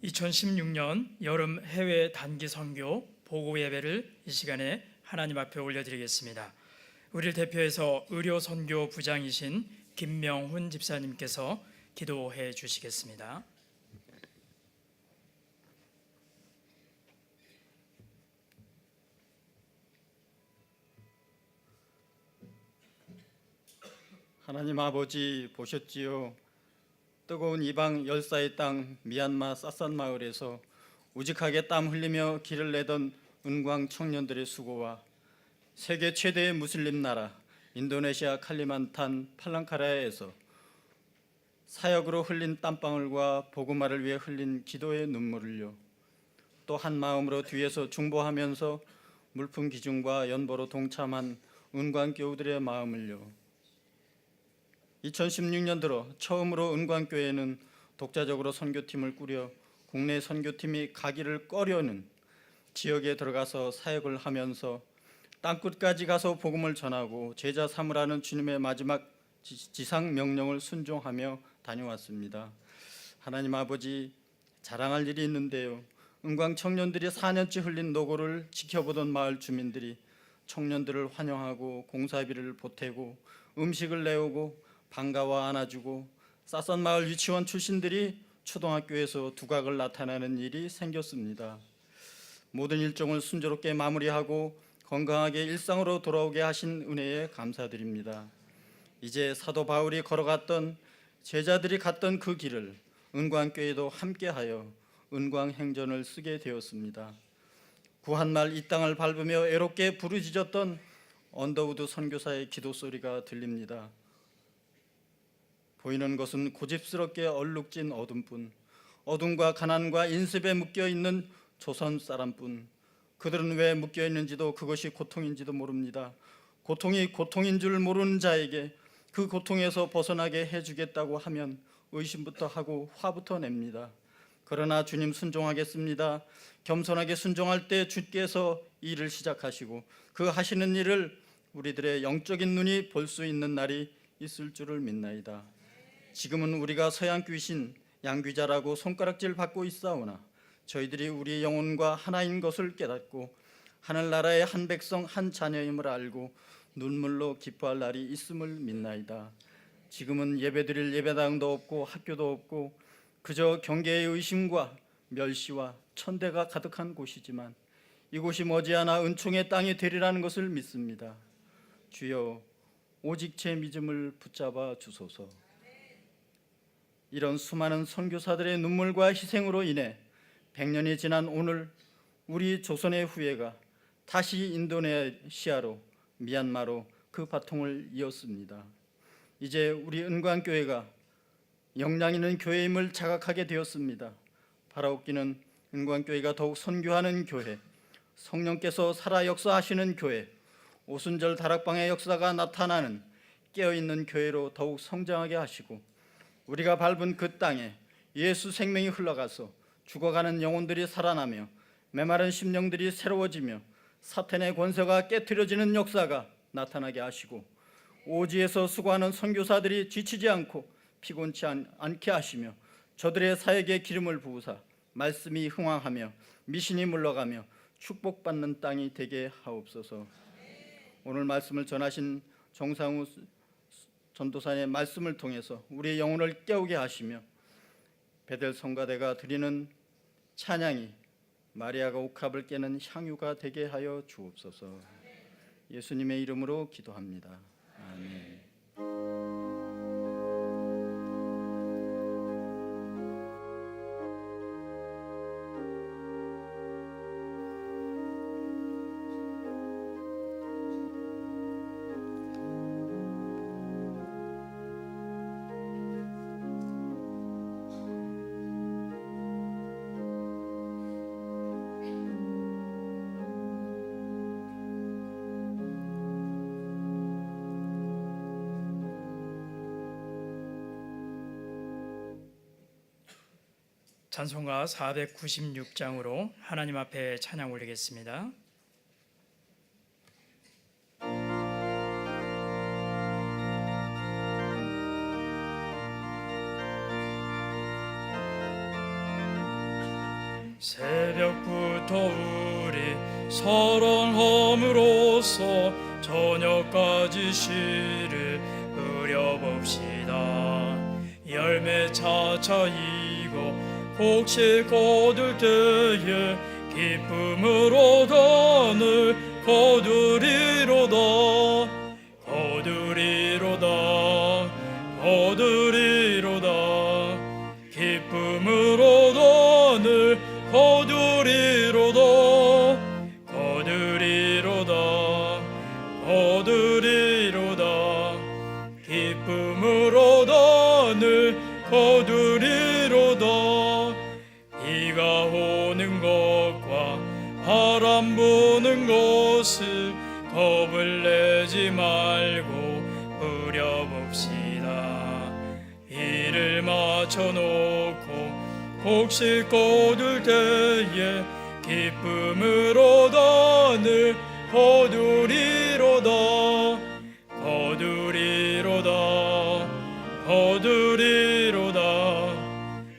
2016년 여름 해외 단기 선교 보고 예배를 이 시간에 하나님 앞에 올려드리겠습니다. 우리를 대표해서 의료 선교 부장이신 김명훈 집사님께서 기도해 주시겠습니다. 하나님 아버지 보셨지요? 뜨거운 이방 열사의 땅 미얀마 사산 마을에서 우직하게 땀 흘리며 길을 내던 은광 청년들의 수고와 세계 최대의 무슬림 나라 인도네시아 칼리만탄 팔랑카라야에서 사역으로 흘린 땀방울과 복음화를 위해 흘린 기도의 눈물을요, 또 한 마음으로 뒤에서 중보하면서 물품 기중과 연보로 동참한 은광교우들의 마음을요, 2016년 들어 처음으로 은광교회는 독자적으로 선교팀을 꾸려 국내 선교팀이 가기를 꺼려는 지역에 들어가서 사역을 하면서 땅끝까지 가서 복음을 전하고 제자 삼으라는 주님의 마지막 지상 명령을 순종하며 다녀왔습니다. 하나님 아버지, 자랑할 일이 있는데요, 은광 청년들이 4년째 흘린 노고를 지켜보던 마을 주민들이 청년들을 환영하고 공사비를 보태고 음식을 내오고 방가와 안아주고 사산 마을 유치원 출신들이 초등학교에서 두각을 나타내는 일이 생겼습니다. 모든 일정을 순조롭게 마무리하고 건강하게 일상으로 돌아오게 하신 은혜에 감사드립니다. 이제 사도 바울이 걸어갔던, 제자들이 갔던 그 길을 은광교회도 함께하여 은광행전을 쓰게 되었습니다. 구한말 이 땅을 밟으며 애롭게 부르짖었던 언더우드 선교사의 기도 소리가 들립니다. 보이는 것은 고집스럽게 얼룩진 어둠뿐, 어둠과 가난과 인습에 묶여있는 조선 사람뿐. 그들은 왜 묶여있는지도 그것이 고통인지도 모릅니다. 고통이 고통인 줄 모르는 자에게 그 고통에서 벗어나게 해주겠다고 하면 의심부터 하고 화부터 냅니다. 그러나 주님 순종하겠습니다. 겸손하게 순종할 때 주께서 일을 시작하시고 그 하시는 일을 우리들의 영적인 눈이 볼 수 있는 날이 있을 줄을 믿나이다. 지금은 우리가 서양 귀신 양귀자라고 손가락질 받고 있사오나 저희들이 우리의 영혼과 하나인 것을 깨닫고 하늘나라의 한 백성 한 자녀임을 알고 눈물로 기뻐할 날이 있음을 믿나이다. 지금은 예배드릴 예배당도 없고 학교도 없고 그저 경계의 의심과 멸시와 천대가 가득한 곳이지만 이곳이 머지않아 은총의 땅이 되리라는 것을 믿습니다. 주여, 오직 제 믿음을 붙잡아 주소서. 이런 수많은 선교사들의 눈물과 희생으로 인해 100년이 지난 오늘 우리 조선의 후예가 다시 인도네시아로, 미얀마로 그 바통을 이었습니다. 이제 우리 은광교회가 역량 있는 교회임을 자각하게 되었습니다. 바라옵기는 은광교회가 더욱 선교하는 교회, 성령께서 살아 역사하시는 교회, 오순절 다락방의 역사가 나타나는 깨어있는 교회로 더욱 성장하게 하시고 우리가 밟은 그 땅에 예수 생명이 흘러가서 죽어가는 영혼들이 살아나며 메마른 심령들이 새로워지며 사탄의 권세가 깨트려지는 역사가 나타나게 하시고 오지에서 수고하는 선교사들이 지치지 않고 피곤치 않게 하시며 저들의 사역에 기름을 부으사 말씀이 흥황하며 미신이 물러가며 축복받는 땅이 되게 하옵소서. 오늘 말씀을 전하신 정상우 전도사의 말씀을 통해서 우리의 영혼을 깨우게 하시며 베델 성가대가 드리는 찬양이 마리아가 옥합을 깨는 향유가 되게 하여 주옵소서. 예수님의 이름으로 기도합니다. 아멘. 찬송가 496장으로 하나님 앞에 찬양 올리겠습니다. 새벽부터 우리 사랑함으로써 저녁까지 시를 그려봅시다. 열매 차차이고 곡식 거둘 때에 기쁨으로 단을 거두리로다. 거두리로다. 거두리로다. 기쁨으로 단을 거두리로다. 거두리로다. 거두리로다. 기쁨으로 단을 거두리로다. 비가 오는 것과 바람 부는 것을 겁을 내지 말고 부려봅시다. 비를 맞춰놓고 곡식 거둘 때에 기쁨으로 단을 거두리로다. 거두리로다. 거두리로다.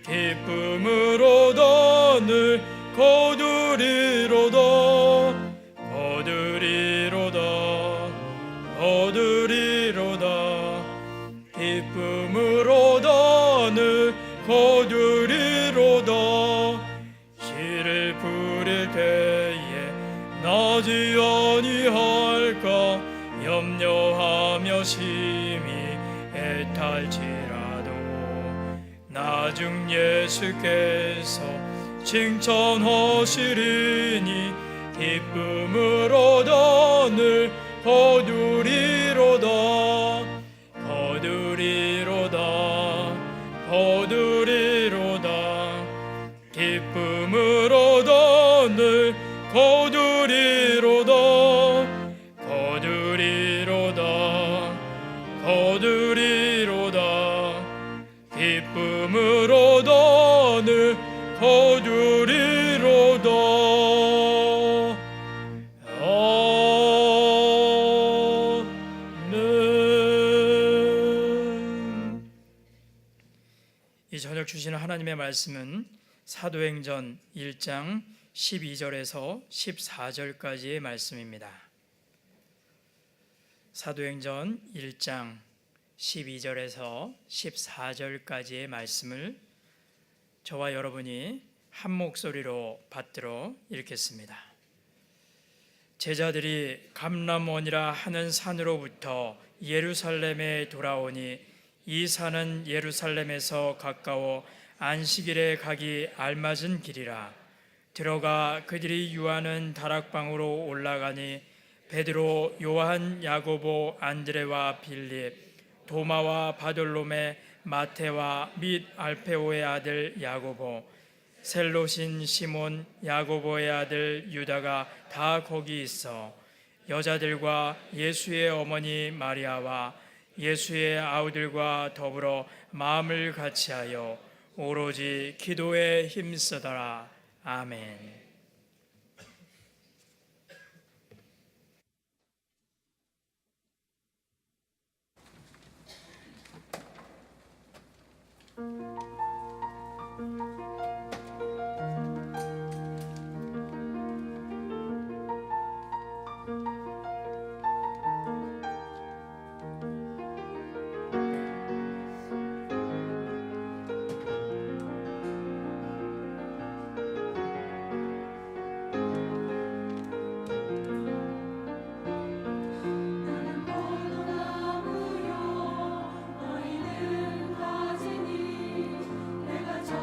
기쁨으로 단을 거두리로다. 거두리로다. 거두리로다. 기쁨으로 단을 거두리로다. 씨를 뿌릴 때에 나지 아니할까 염려하며 심히 애탈지라도 나중 예수께서 칭찬하시리니 기쁨으로 단을 거두리로다. 거두리로다. 거두리로다. 기쁨으로 단을 거두리로다. 거두리로다. 거두리로다. 기쁨으로 단을 거두리로다. 아멘. 이 저녁 주시는 하나님의 말씀은 사도행전 1장 12절에서 14절까지의 말씀입니다. 사도행전 1장 12절에서 14절까지의 말씀을 저와 여러분이 한 목소리로 받들어 읽겠습니다. 제자들이 감람원이라 하는 산으로부터 예루살렘에 돌아오니 이 산은 예루살렘에서 가까워 안식일에 가기 알맞은 길이라. 들어가 그들이 유하는 다락방으로 올라가니 베드로, 요한, 야고보, 안드레와 빌립, 도마와 바돌로메, 마테와 및 알페오의 아들 야고보, 셀롯인 시몬, 야고보의 아들 유다가 다 거기 있어 여자들과 예수의 어머니 마리아와 예수의 아우들과 더불어 마음을 같이하여 오로지 기도에 힘쓰더라. 아멘. 너희는 가지니 내가 저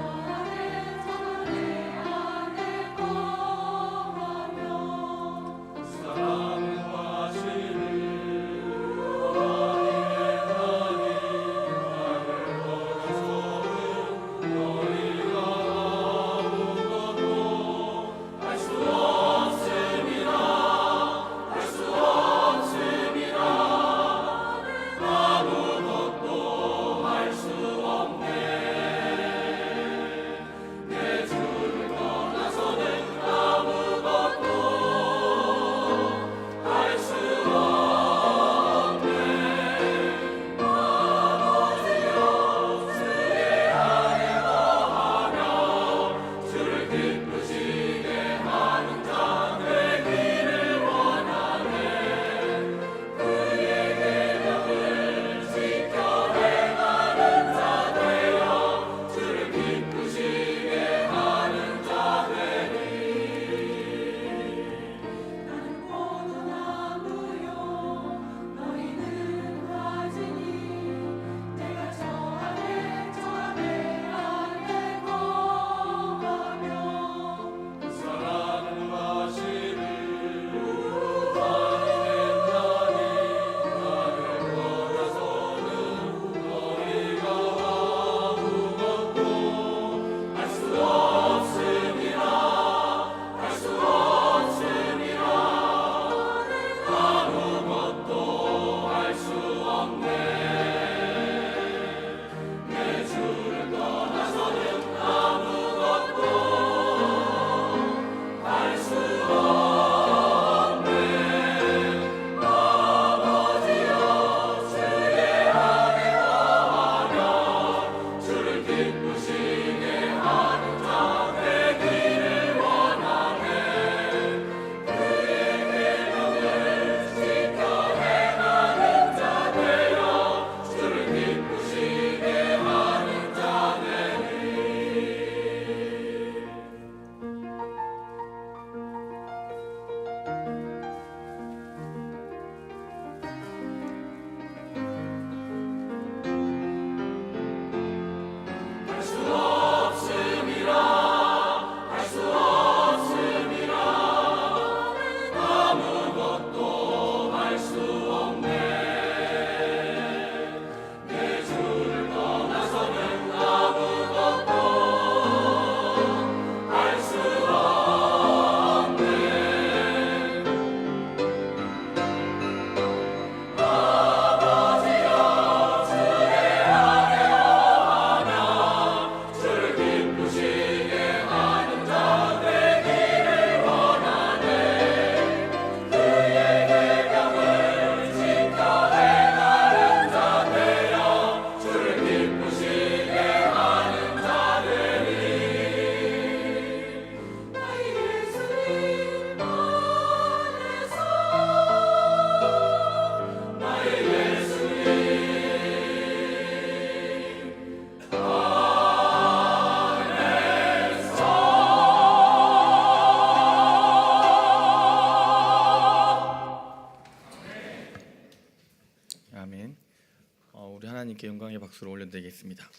함께 영광의 박수를 올려드리겠습니다.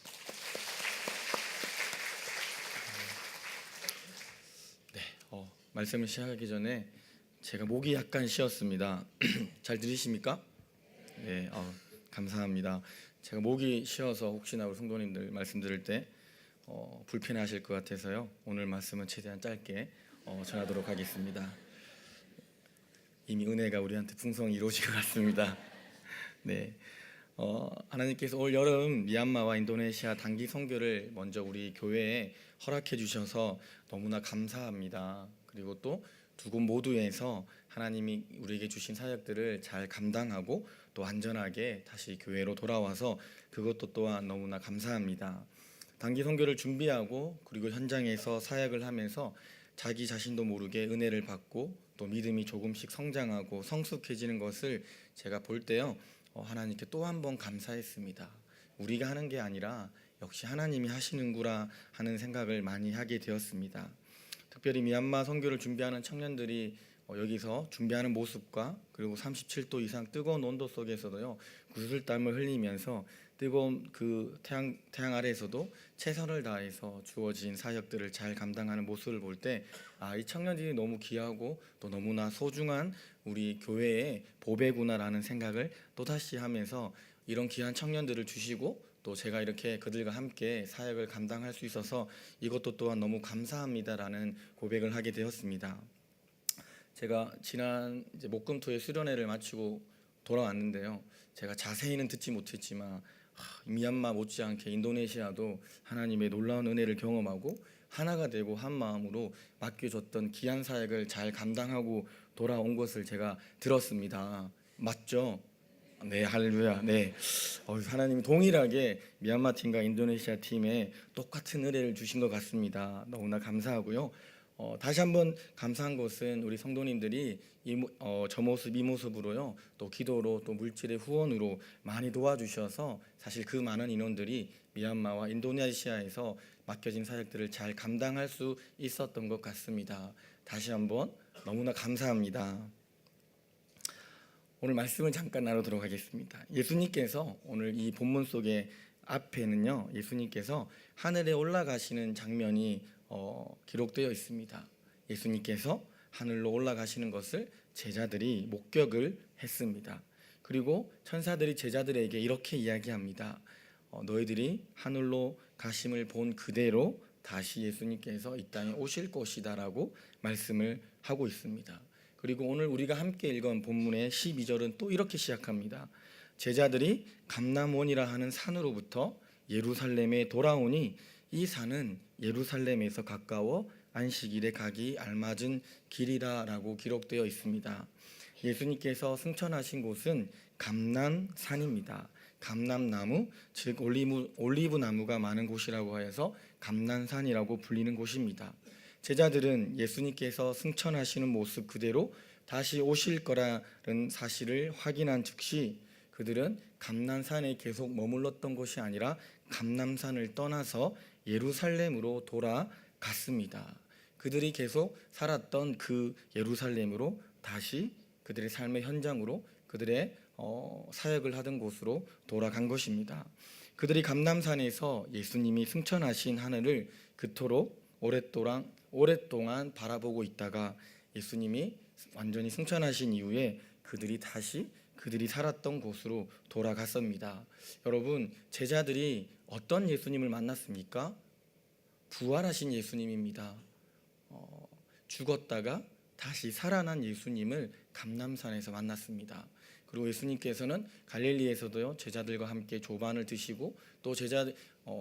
네, 말씀을 시작하기 전에 제가 목이 약간 쉬었습니다. 잘 들리십니까? 네, 감사합니다. 제가 목이 쉬어서 혹시나 우리 성도님들 말씀 들을 때 불편해하실 것 같아서요. 오늘 말씀은 최대한 짧게 전하도록 하겠습니다. 이미 은혜가 우리한테 풍성히 이루어질 것 같습니다. 네, 하나님께서 올 여름 미얀마와 인도네시아 단기 선교를 먼저 우리 교회에 허락해 주셔서 너무나 감사합니다. 그리고 또 두 곳 모두에서 하나님이 우리에게 주신 사역들을 잘 감당하고 또 안전하게 다시 교회로 돌아와서 그것도 또한 너무나 감사합니다. 단기 선교를 준비하고 그리고 현장에서 사역을 하면서 자기 자신도 모르게 은혜를 받고 또 믿음이 조금씩 성장하고 성숙해지는 것을 제가 볼 때요, 하나님께 또 한 번 감사했습니다. 우리가 하는 게 아니라 역시 하나님이 하시는구나 하는 생각을 많이 하게 되었습니다. 특별히 미얀마 선교를 준비하는 청년들이 여기서 준비하는 모습과 그리고 37도 이상 뜨거운 온도 속에서도요, 구슬땀을 흘리면서 뜨거운 그 태양 아래에서도 최선을 다해서 주어진 사역들을 잘 감당하는 모습을 볼 때 이 청년들이 너무 귀하고 또 너무나 소중한 우리 교회의 보배구나라는 생각을 또다시 하면서 이런 귀한 청년들을 주시고 또 제가 이렇게 그들과 함께 사역을 감당할 수 있어서 이것도 또한 너무 감사합니다라는 고백을 하게 되었습니다. 제가 지난 목금토의 수련회를 마치고 돌아왔는데요, 제가 자세히는 듣지 못했지만 미얀마 못지않게 인도네시아도 하나님의 놀라운 은혜를 경험하고 하나가 되고 한 마음으로 맡겨졌던 귀한 사역을 잘 감당하고 돌아온 것을 제가 들었습니다. 맞죠? 네, 할렐루야. 네, 하나님이 동일하게 미얀마 팀과 인도네시아 팀에 똑같은 은혜를 주신 것 같습니다. 너무나 감사하고요. 다시 한번 감사한 것은 우리 성도님들이 저 모습 이 모습으로요, 또 기도로 또 물질의 후원으로 많이 도와주셔서 사실 그 많은 인원들이 미얀마와 인도네시아에서 맡겨진 사역들을 잘 감당할 수 있었던 것 같습니다. 다시 한번 너무나 감사합니다. 오늘 말씀을 잠깐 나누도록 하겠습니다. 예수님께서 오늘 이 본문 속의 앞에는요, 예수님께서 하늘에 올라가시는 장면이 기록되어 있습니다. 예수님께서 하늘로 올라가시는 것을 제자들이 목격을 했습니다. 그리고 천사들이 제자들에게 이렇게 이야기합니다. 너희들이 하늘로 가심을 본 그대로 다시 예수님께서 이 땅에 오실 것이다라고 말씀을 하고 있습니다. 그리고 오늘 우리가 함께 읽은 본문의 12절은 또 이렇게 시작합니다. 제자들이 감람원이라 하는 산으로부터 예루살렘에 돌아오니 이 산은 예루살렘에서 가까워 안식일에 가기 알맞은 길이라라고 기록되어 있습니다. 예수님께서 승천하신 곳은 감람산입니다. 감람나무, 즉 올리브 나무가 많은 곳이라고 해서 감람산이라고 불리는 곳입니다. 제자들은 예수님께서 승천하시는 모습 그대로 다시 오실 거라는 사실을 확인한 즉시 그들은 감람산에 계속 머물렀던 것이 아니라 감람산을 떠나서 예루살렘으로 돌아갔습니다. 그들이 계속 살았던 그 예루살렘으로 다시 그들의 삶의 현장으로 그들의 사역을 하던 곳으로 돌아간 것입니다. 그들이 감람산에서 예수님이 승천하신 하늘을 그토록 오랫동안 바라보고 있다가 예수님이 완전히 승천하신 이후에 그들이 다시 그들이 살았던 곳으로 돌아갔습니다. 여러분, 제자들이 어떤 예수님을 만났습니까? 부활하신 예수님입니다. 죽었다가 다시 살아난 예수님을 감람산에서 만났습니다. 그리고 예수님께서는 갈릴리에서도요, 제자들과 함께 조반을 드시고 또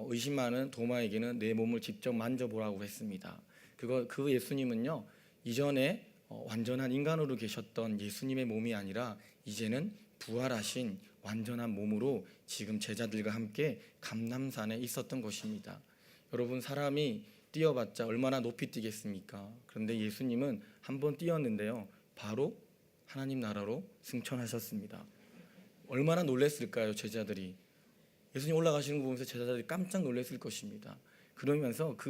의심 많은 도마에게는 내 몸을 직접 만져보라고 했습니다. 그 예수님은요, 이전에 완전한 인간으로 계셨던 예수님의 몸이 아니라 이제는 부활하신 완전한 몸으로 지금 제자들과 함께 감람산에 있었던 것입니다. 여러분, 사람이 뛰어봤자 얼마나 높이 뛰겠습니까? 그런데 예수님은 한번 뛰었는데요, 바로 하나님 나라로 승천하셨습니다. 얼마나 놀랐을까요, 제자들이? 예수님 올라가시는 거 보면서 제자들이 깜짝 놀랐을 것입니다. 그러면서 그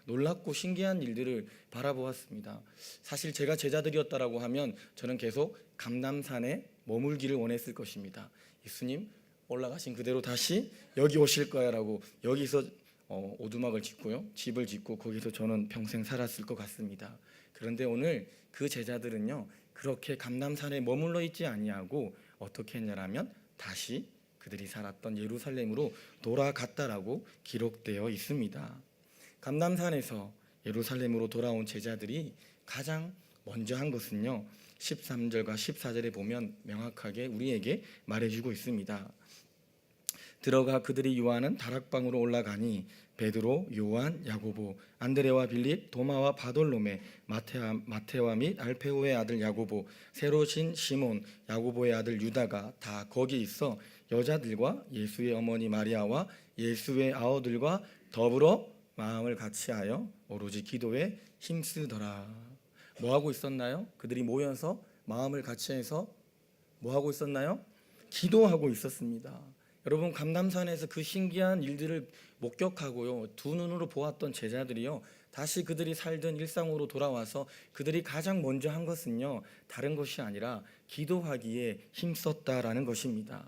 놀랍고 신기한 일들을 바라보았습니다. 사실 제가 제자들이었다라고 하면 저는 계속 감람산에 머물기를 원했을 것입니다. 예수님, 올라가신 그대로 다시 여기 오실 거야라고 여기서 오두막을 짓고요, 집을 짓고 거기서 저는 평생 살았을 것 같습니다. 그런데 오늘 그 제자들은요 그렇게 감람산에 머물러 있지 아니하고 어떻게 했냐라면 다시 그들이 살았던 예루살렘으로 돌아갔다라고 기록되어 있습니다. 감람산에서 예루살렘으로 돌아온 제자들이 가장 먼저 한 것은요 13절과 14절에 보면 명확하게 우리에게 말해주고 있습니다. 들어가 그들이 요하는 다락방으로 올라가니 베드로, 요한, 야고보, 안드레와 빌립, 도마와 바돌로메, 마테와 및 알페오의 아들 야고보, 새로신 시몬, 야고보의 아들 유다가 다 거기 있어 여자들과 예수의 어머니 마리아와 예수의 아우들과 더불어 마음을 같이하여 오로지 기도에 힘쓰더라. 뭐 하고 있었나요? 그들이 모여서 마음을 같이해서 뭐 하고 있었나요? 기도하고 있었습니다. 여러분, 감람산에서 그 신기한 일들을 목격하고요 두 눈으로 보았던 제자들이요 다시 그들이 살던 일상으로 돌아와서 그들이 가장 먼저 한 것은요 다른 것이 아니라 기도하기에 힘썼다라는 것입니다.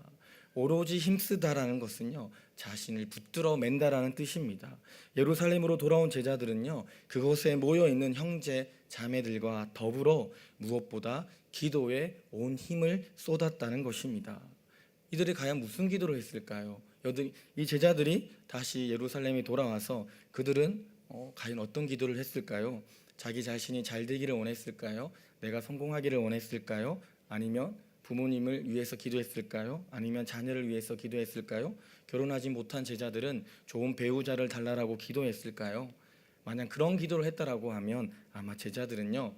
오로지 힘쓰다라는 것은요 자신을 붙들어 맨다라는 뜻입니다. 예루살렘으로 돌아온 제자들은요 그곳에 모여 있는 형제 자매들과 더불어 무엇보다 기도에 온 힘을 쏟았다는 것입니다. 이들이 과연 무슨 기도를 했을까요? 이 제자들이 다시 예루살렘에 돌아와서 그들은 과연 어떤 기도를 했을까요? 자기 자신이 잘 되기를 원했을까요? 내가 성공하기를 원했을까요? 아니면 부모님을 위해서 기도했을까요? 아니면 자녀를 위해서 기도했을까요? 결혼하지 못한 제자들은 좋은 배우자를 달라고 기도했을까요? 만약 그런 기도를 했다라고 하면 아마 제자들은요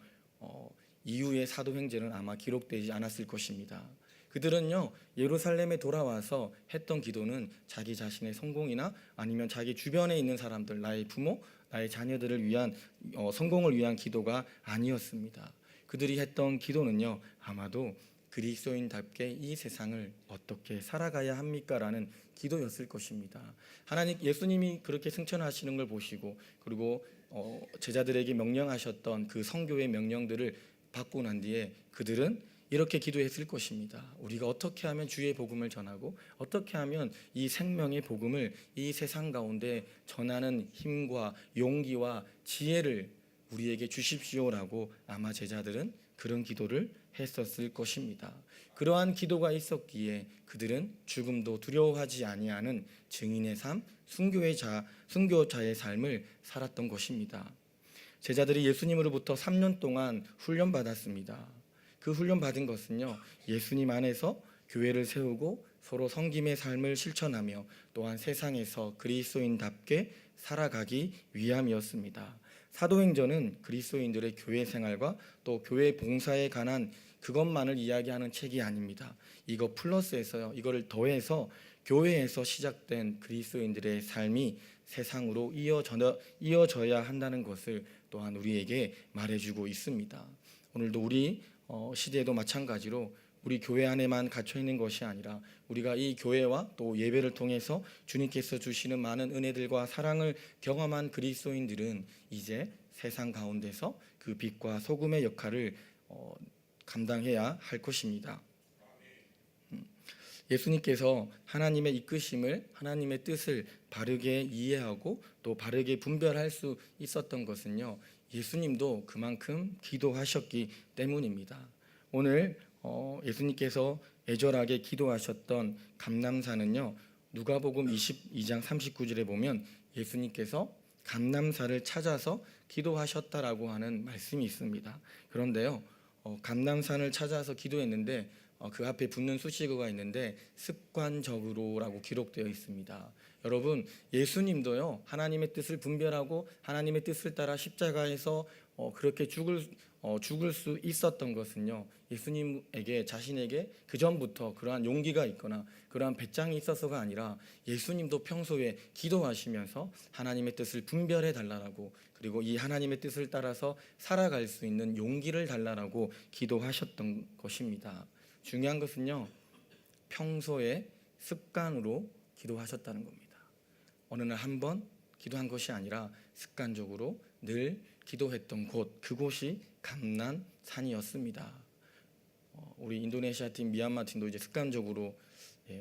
이후의 사도행전은 아마 기록되지 않았을 것입니다. 그들은요 예루살렘에 돌아와서 했던 기도는 자기 자신의 성공이나 아니면 자기 주변에 있는 사람들, 나의 부모, 나의 자녀들을 위한 성공을 위한 기도가 아니었습니다. 그들이 했던 기도는요 아마도 그리스도인답게 이 세상을 어떻게 살아가야 합니까? 라는 기도였을 것입니다. 예수님이 그렇게 승천하시는 걸 보시고 그리고 제자들에게 명령하셨던 그 선교의 명령들을 받고 난 뒤에 그들은 이렇게 기도했을 것입니다. 우리가 어떻게 하면 주의 복음을 전하고 어떻게 하면 이 생명의 복음을 이 세상 가운데 전하는 힘과 용기와 지혜를 우리에게 주십시오라고 아마 제자들은 그런 기도를 했었을 것입니다. 그러한 기도가 있었기에 그들은 죽음도 두려워하지 아니하는 증인의 삶, 순교자의 삶을 살았던 것입니다. 제자들이 예수님으로부터 3년 동안 훈련받았습니다. 그 훈련 받은 것은요 예수님 안에서 교회를 세우고 서로 섬김의 삶을 실천하며 또한 세상에서 그리스도인답게 살아가기 위함이었습니다. 사도행전은 그리스도인들의 교회 생활과 또 교회 봉사에 관한 그것만을 이야기하는 책이 아닙니다. 이거 플러스해서요 이거를 더해서 교회에서 시작된 그리스도인들의 삶이 세상으로 이어져야 한다는 것을 또한 우리에게 말해주고 있습니다. 오늘도 우리 시대에도 마찬가지로 우리 교회 안에만 갇혀 있는 것이 아니라 우리가 이 교회와 또 예배를 통해서 주님께서 주시는 많은 은혜들과 사랑을 경험한 그리스도인들은 이제 세상 가운데서 그 빛과 소금의 역할을 감당해야 할 것입니다. 예수님께서 하나님의 이끄심을, 하나님의 뜻을 바르게 이해하고 또 바르게 분별할 수 있었던 것은요 예수님도 그만큼 기도하셨기 때문입니다. 오늘 예수님께서 애절하게 기도하셨던 감람산은요 누가복음 22장 39절에 보면 예수님께서 감람산을 찾아서 기도하셨다라고 하는 말씀이 있습니다. 그런데요 감람산을 찾아서 기도했는데 그 앞에 붙는 수식어가 있는데 습관적으로라고 기록되어 있습니다. 여러분, 예수님도요 하나님의 뜻을 분별하고 하나님의 뜻을 따라 십자가에서 그렇게 죽을 수 있었던 것은요 예수님에게 자신에게 그 전부터 그러한 용기가 있거나 그러한 배짱이 있어서가 아니라 예수님도 평소에 기도하시면서 하나님의 뜻을 분별해 달라고 그리고 이 하나님의 뜻을 따라서 살아갈 수 있는 용기를 달라고 기도하셨던 것입니다. 중요한 것은요 평소에 습관으로 기도하셨다는 겁니다. 어느 날 한 번 기도한 것이 아니라 습관적으로 늘 기도했던 그곳이 감람산이었습니다. 우리 인도네시아 팀, 미얀마 팀도 이제 습관적으로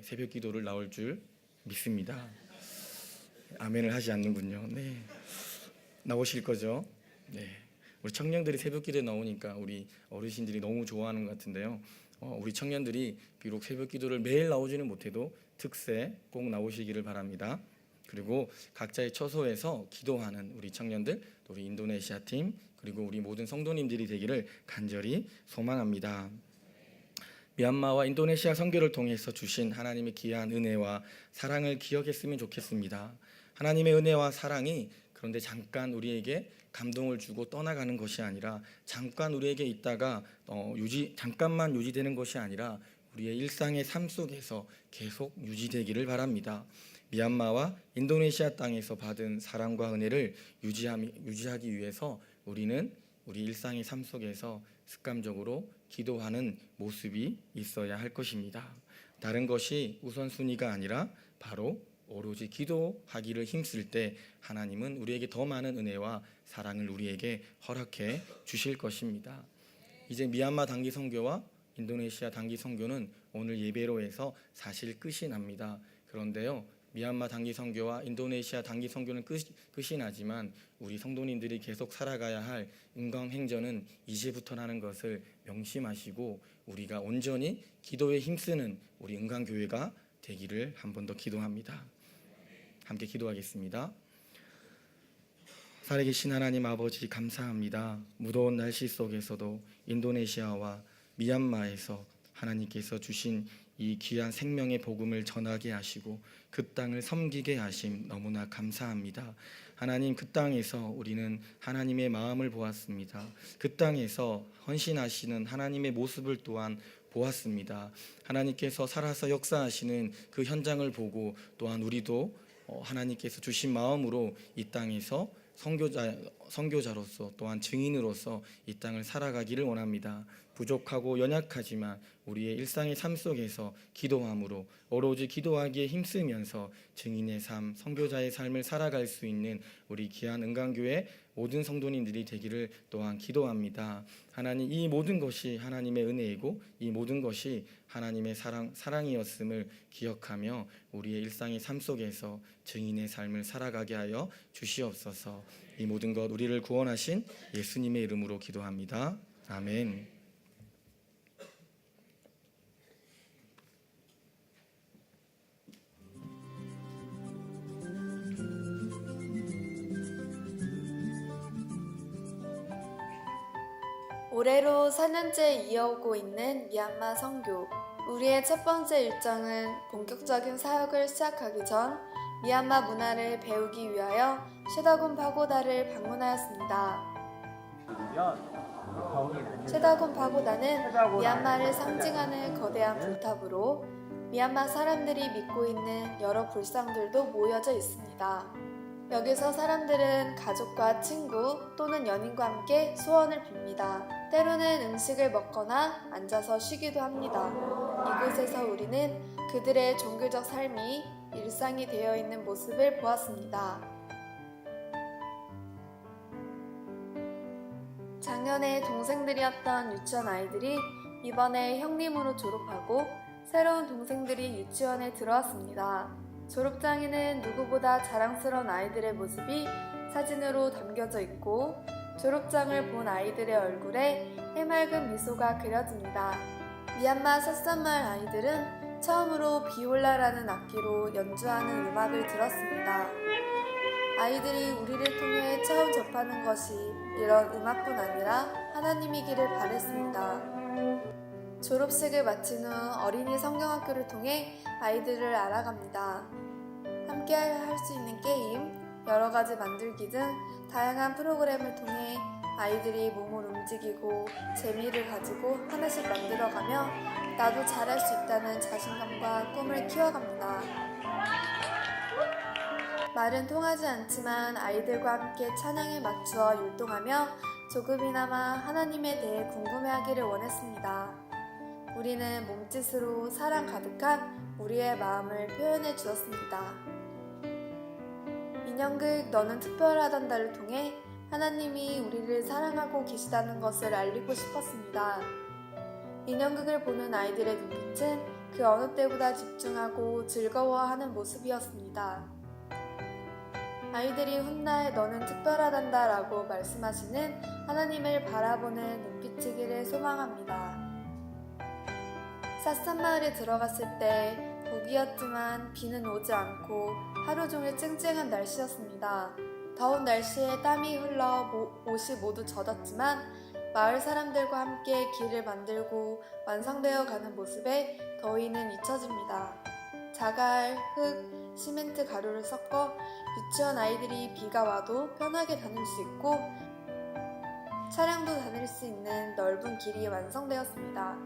새벽 기도를 나올 줄 믿습니다. 아멘을 하지 않는군요. 네, 나오실 거죠? 네, 우리 청년들이 새벽 기도에 나오니까 우리 어르신들이 너무 좋아하는 것 같은데요. 우리 청년들이 비록 새벽 기도를 매일 나오지는 못해도 특세 꼭 나오시기를 바랍니다. 그리고 각자의 처소에서 기도하는 우리 청년들, 또 우리 인도네시아 팀, 그리고 우리 모든 성도님들이 되기를 간절히 소망합니다. 미얀마와 인도네시아 선교를 통해서 주신 하나님의 귀한 은혜와 사랑을 기억했으면 좋겠습니다. 하나님의 은혜와 사랑이 그런데 잠깐 우리에게 감동을 주고 떠나가는 것이 아니라 잠깐 우리에게 있다가 잠깐만 유지되는 것이 아니라 우리의 일상의 삶 속에서 계속 유지되기를 바랍니다. 미얀마와 인도네시아 땅에서 받은 사랑과 은혜를 유지하기 위해서 우리는 우리 일상의 삶 속에서 습관적으로 기도하는 모습이 있어야 할 것입니다. 다른 것이 우선순위가 아니라 바로 오로지 기도하기를 힘쓸 때 하나님은 우리에게 더 많은 은혜와 사랑을 우리에게 허락해 주실 것입니다. 이제 미얀마 단기 선교와 인도네시아 단기 선교는 오늘 예배로에서 사실 끝이 납니다. 그런데요, 미얀마 단기 선교와 인도네시아 단기 선교는 끝이 나지만 우리 성도님들이 계속 살아가야 할 은광행전은 이제부터라는 것을 명심하시고 우리가 온전히 기도에 힘쓰는 우리 은광교회가 되기를 한 번 더 기도합니다. 함께 기도하겠습니다. 살아계신 하나님 아버지 감사합니다. 무더운 날씨 속에서도 인도네시아와 미얀마에서 하나님께서 주신 이 귀한 생명의 복음을 전하게 하시고 그 땅을 섬기게 하심 너무나 감사합니다. 하나님, 그 땅에서 우리는 하나님의 마음을 보았습니다. 그 땅에서 헌신하시는 하나님의 모습을 또한 보았습니다. 하나님께서 살아서 역사하시는 그 현장을 보고 또한 우리도 하나님께서 주신 마음으로 이 땅에서 선교자로서 또한 증인으로서 이 땅을 살아가기를 원합니다. 부족하고 연약하지만 우리의 일상의 삶 속에서 기도함으로 오로지 기도하기에 힘쓰면서 증인의 삶, 선교자의 삶을 살아갈 수 있는 우리 귀한 은광교회 모든 성도님들이 되기를 또한 기도합니다. 하나님, 이 모든 것이 하나님의 은혜이고 이 모든 것이 하나님의 사랑이었음을 기억하며 우리의 일상의 삶 속에서 증인의 삶을 살아가게 하여 주시옵소서. 이 모든 것 우리를 구원하신 예수님의 이름으로 기도합니다. 아멘. 올해로 4년째 이어오고 있는 미얀마 선교. 우리의 첫 번째 일정은 본격적인 사역을 시작하기 전 미얀마 문화를 배우기 위하여 쉐다군 파고다를 방문하였습니다. 쉐다군 파고다는 미얀마를 상징하는 거대한 불탑으로 미얀마 사람들이 믿고 있는 여러 불상들도 모여져 있습니다. 여기서 사람들은 가족과 친구 또는 연인과 함께 소원을 빕니다. 때로는 음식을 먹거나 앉아서 쉬기도 합니다. 이곳에서 우리는 그들의 종교적 삶이 일상이 되어 있는 모습을 보았습니다. 작년에 동생들이었던 유치원 아이들이 이번에 형님으로 졸업하고 새로운 동생들이 유치원에 들어왔습니다. 졸업장에는 누구보다 자랑스러운 아이들의 모습이 사진으로 담겨져 있고 졸업장을 본 아이들의 얼굴에 해맑은 미소가 그려집니다. 미얀마 삿산마을 아이들은 처음으로 비올라라는 악기로 연주하는 음악을 들었습니다. 아이들이 우리를 통해 처음 접하는 것이 이런 음악뿐 아니라 하나님이기를 바랬습니다. 졸업식을 마친 후 어린이 성경학교를 통해 아이들을 알아갑니다. 함께 할 수 있는 게임, 여러 가지 만들기 등 다양한 프로그램을 통해 아이들이 몸을 움직이고 재미를 가지고 하나씩 만들어가며 나도 잘할 수 있다는 자신감과 꿈을 키워갑니다. 말은 통하지 않지만 아이들과 함께 찬양에 맞추어 율동하며 조금이나마 하나님에 대해 궁금해하기를 원했습니다. 우리는 몸짓으로 사랑 가득한 우리의 마음을 표현해 주었습니다. 인형극 너는 특별하단다를 통해 하나님이 우리를 사랑하고 계시다는 것을 알리고 싶었습니다. 인형극을 보는 아이들의 눈빛은 그 어느 때보다 집중하고 즐거워하는 모습이었습니다. 아이들이 훗날 너는 특별하단다 라고 말씀하시는 하나님을 바라보는 눈빛이기를 소망합니다. 삿산마을에 들어갔을 때 우기였지만 비는 오지 않고 하루 종일 쨍쨍한 날씨였습니다. 더운 날씨에 땀이 흘러 옷이 모두 젖었지만 마을 사람들과 함께 길을 만들고 완성되어 가는 모습에 더위는 잊혀집니다. 자갈, 흙, 시멘트 가루를 섞어 유치원 아이들이 비가 와도 편하게 다닐 수 있고 차량도 다닐 수 있는 넓은 길이 완성되었습니다.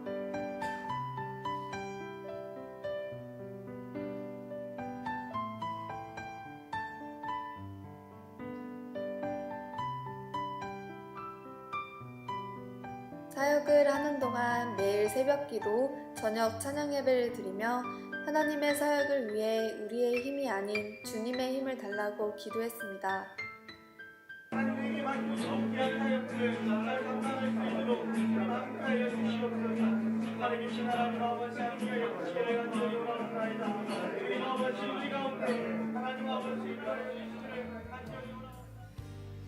사역을 하는 동안 매일 새벽기도, 저녁 찬양 예배를 드리며 하나님의 사역을 위해 우리의 힘이 아닌 주님의 힘을 달라고 기도했습니다.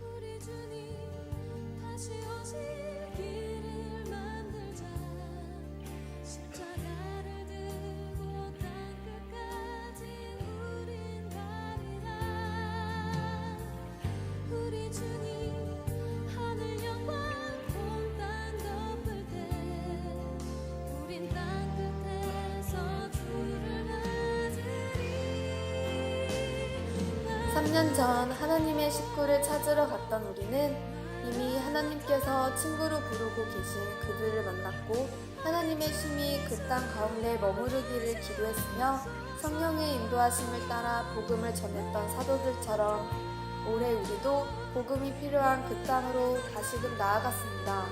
우리 주님 다시 오실 길을 만들자. 십자가를 들고 땅끝까지 우린 가리라. 우리 주님 하늘 영광 온 땅 덮을 때 우린 땅끝에서 주를 맞으리. 3년 전 하나님의 식구를 찾으러 갔던 우리는 이미 하나님께서 친구로 부르고 계신 그들을 만났고 하나님의 심히 그 땅 가운데 머무르기를 기도했으며 성령의 인도하심을 따라 복음을 전했던 사도들처럼 올해 우리도 복음이 필요한 그 땅으로 다시금 나아갔습니다.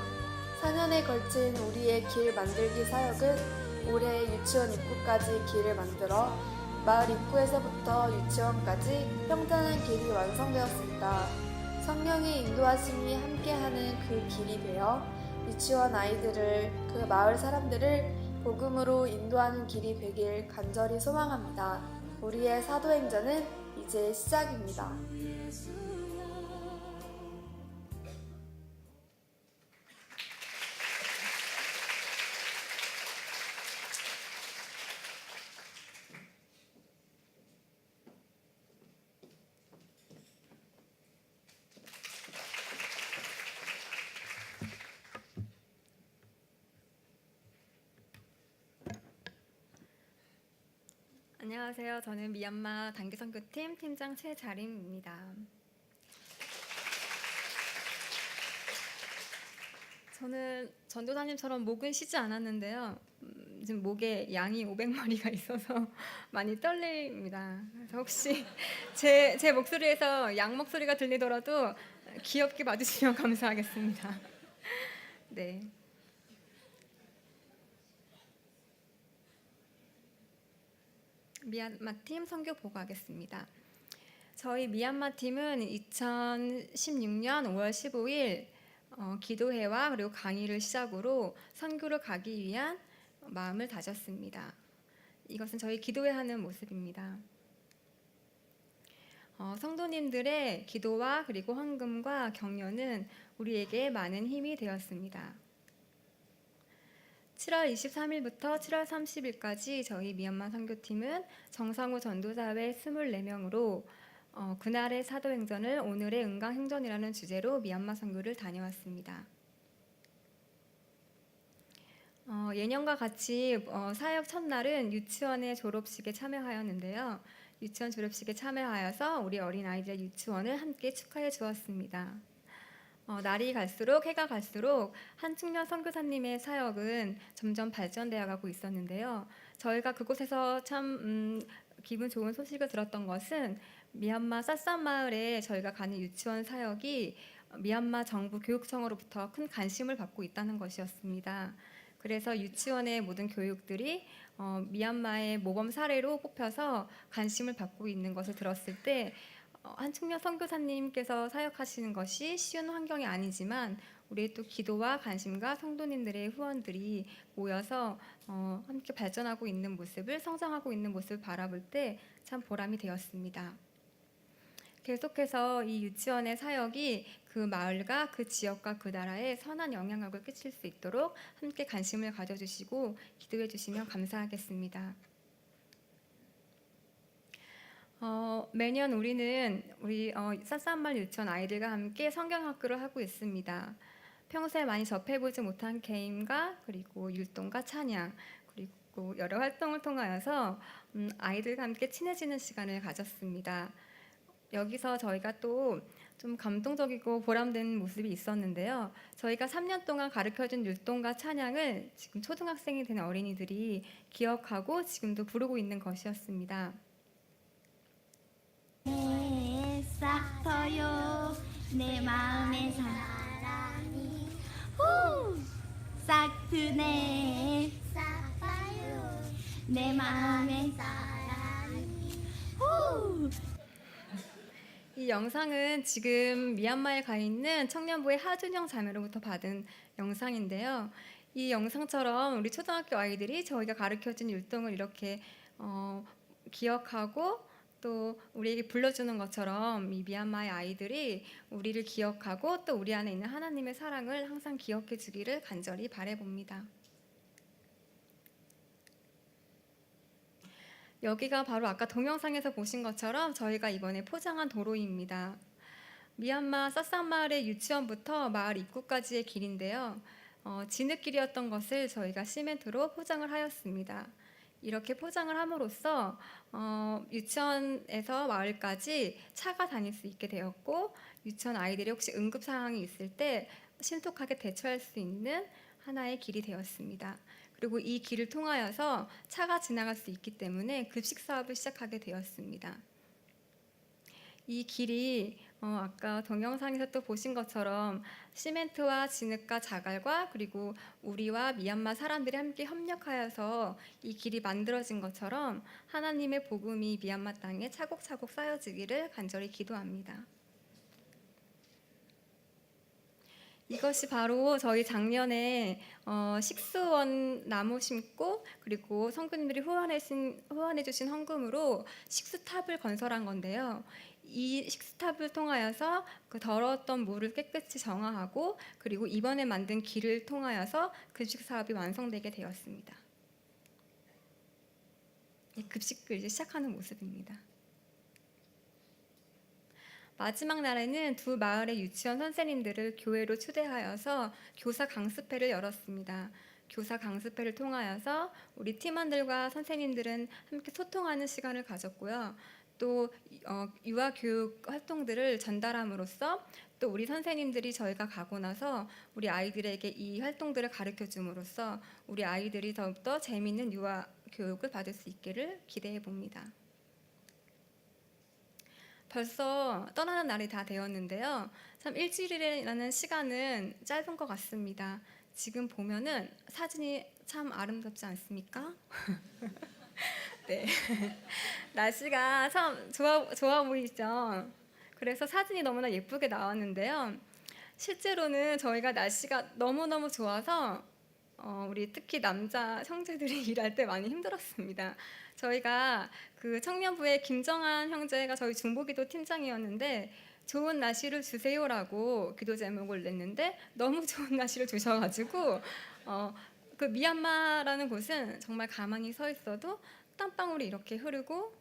4년에 걸친 우리의 길 만들기 사역은 올해 유치원 입구까지 길을 만들어 마을 입구에서부터 유치원까지 평탄한 길이 완성되었습니다. 성령의 인도하심이 함께하는 그 길이 되어 유치원 아이들을, 그 마을 사람들을 복음으로 인도하는 길이 되길 간절히 소망합니다. 우리의 사도행전은 이제 시작입니다. 안녕하세요. 저는 미얀마 단기선교팀 팀장 최자림입니다. 저는 전도사님처럼 목은 쉬지 않았는데요. 지금 목에 양이 500마리가 있어서 많이 떨립니다. 그래서 혹시 제 목소리에서 양 목소리가 들리더라도 귀엽게 봐주시면 감사하겠습니다. 네. 미얀마 팀 선교 보고하겠습니다. 저희 미얀마 팀은 2016년 5월 15일 기도회와 그리고 강의를 시작으로 선교를 가기 위한 마음을 다졌습니다. 이것은 저희 기도회 하는 모습입니다. 성도님들의 기도와 그리고 헌금과 격려는 우리에게 많은 힘이 되었습니다. 7월 23일부터 7월 30일까지 저희 미얀마 선교팀은 정상호 전도사회 24명으로 그날의 사도행전을 오늘의 은강행전이라는 주제로 미얀마 선교를 다녀왔습니다. 예년과 같이 사역 첫날은 유치원의 졸업식에 참여하였는데요. 유치원 졸업식에 참여하여서 우리 어린아이들의 유치원을 함께 축하해 주었습니다. 날이 갈수록 해가 갈수록 한충년 선교사님의 사역은 점점 발전되어 가고 있었는데요. 저희가 그곳에서 참 기분 좋은 소식을 들었던 것은 미얀마 삿산 마을에 저희가 가는 유치원 사역이 미얀마 정부 교육청으로부터 큰 관심을 받고 있다는 것이었습니다. 그래서 유치원의 모든 교육들이 미얀마의 모범 사례로 뽑혀서 관심을 받고 있는 것을 들었을 때 한충녀 선교사님께서 사역하시는 것이 쉬운 환경이 아니지만 우리의 또 기도와 관심과 성도님들의 후원들이 모여서 함께 발전하고 있는 모습을 성장하고 있는 모습을 바라볼 때 참 보람이 되었습니다. 계속해서 이 유치원의 사역이 그 마을과 그 지역과 그 나라에 선한 영향력을 끼칠 수 있도록 함께 관심을 가져주시고 기도해 주시면 감사하겠습니다. 매년 우리는 우리 쌀쌀말 유치원 아이들과 함께 성경학교를 하고 있습니다. 평소에 많이 접해보지 못한 게임과 그리고 율동과 찬양 그리고 여러 활동을 통하여서 아이들과 함께 친해지는 시간을 가졌습니다. 여기서 저희가 또 좀 감동적이고 보람된 모습이 있었는데요. 저희가 3년 동안 가르쳐준 율동과 찬양을 지금 초등학생이 된 어린이들이 기억하고 지금도 부르고 있는 것이었습니다. 싹 터요 내 마음의 사랑이 후! 싹 트네 싹 파요 내 마음의 사랑이 후! 이 영상은 지금 미얀마에 가 있는 청년부의 하준영 자매로부터 받은 영상인데요. 이 영상처럼 우리 초등학교 아이들이 저희가 가르쳐준 율동을 이렇게 기억하고 또 우리에게 불러주는 것처럼 이 미얀마의 아이들이 우리를 기억하고 또 우리 안에 있는 하나님의 사랑을 항상 기억해 주기를 간절히 바라봅니다. 여기가 바로 아까 동영상에서 보신 것처럼 저희가 이번에 포장한 도로입니다. 미얀마 쌀쌀마을의 유치원부터 마을 입구까지의 길인데요. 진흙길이었던 것을 저희가 시멘트로 포장을 하였습니다. 이렇게 포장을 함으로써 유치원에서 마을까지 차가 다닐 수 있게 되었고 유치원 아이들이 혹시 응급 상황이 있을 때 신속하게 대처할 수 있는 하나의 길이 되었습니다. 그리고 이 길을 통하여서 차가 지나갈 수 있기 때문에 급식 사업을 시작하게 되었습니다. 이 길이 아까 동영상에서 또 보신 것처럼 시멘트와 진흙과 자갈과 그리고 우리와 미얀마 사람들이 함께 협력하여서 이 길이 만들어진 것처럼 하나님의 복음이 미얀마 땅에 차곡차곡 쌓여지기를 간절히 기도합니다. 이것이 바로 저희 작년에 식수원 나무 심고 그리고 성도님들이 후원해 주신 헌금으로 식수탑을 건설한 건데요. 이 식수탑을 통하여서 그 더러웠던 물을 깨끗이 정화하고 그리고 이번에 만든 길을 통하여서 급식 사업이 완성되게 되었습니다. 급식을 이제 시작하는 모습입니다. 마지막 날에는 두 마을의 유치원 선생님들을 교회로 초대하여서 교사 강습회를 열었습니다. 교사 강습회를 통하여서 우리 팀원들과 선생님들은 함께 소통하는 시간을 가졌고요. 또 유아 교육 활동들을 전달함으로써 또 우리 선생님들이 저희가 가고 나서 우리 아이들에게 이 활동들을 가르쳐 줌으로써 우리 아이들이 더욱더 재미있는 유아 교육을 받을 수 있기를 기대해 봅니다. 벌써 떠나는 날이 다 되었는데요. 참 일주일이라는 시간은 짧은 것 같습니다. 지금 보면은 사진이 참 아름답지 않습니까? 네, 날씨가 참 좋아 보이죠. 그래서 사진이 너무나 예쁘게 나왔는데요. 실제로는 저희가 날씨가 너무너무 좋아서 우리 특히 남자 형제들이 일할 때 많이 힘들었습니다. 저희가 그 청년부의 김정한 형제가 저희 중보기도 팀장이었는데 좋은 날씨를 주세요라고 기도 제목을 냈는데 너무 좋은 날씨를 주셔가지고 그 미얀마라는 곳은 정말 가만히 서 있어도 땀방울이 이렇게 흐르고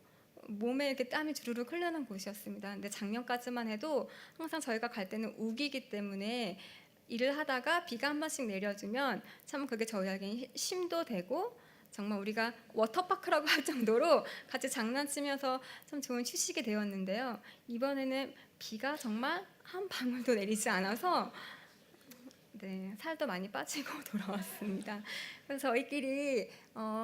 몸에 이렇게 땀이 주르륵 흐르는 곳이었습니다. 근데 작년까지만 해도 항상 저희가 갈 때는 우기기 때문에 일을 하다가 비가 한 번씩 내려주면 참 그게 저희에게는 쉼도 되고 정말 우리가 워터파크라고 할 정도로 같이 장난치면서 참 좋은 휴식이 되었는데요. 이번에는 비가 정말 한 방울도 내리지 않아서 살도 많이 빠지고 돌아왔습니다. 그래서 저희끼리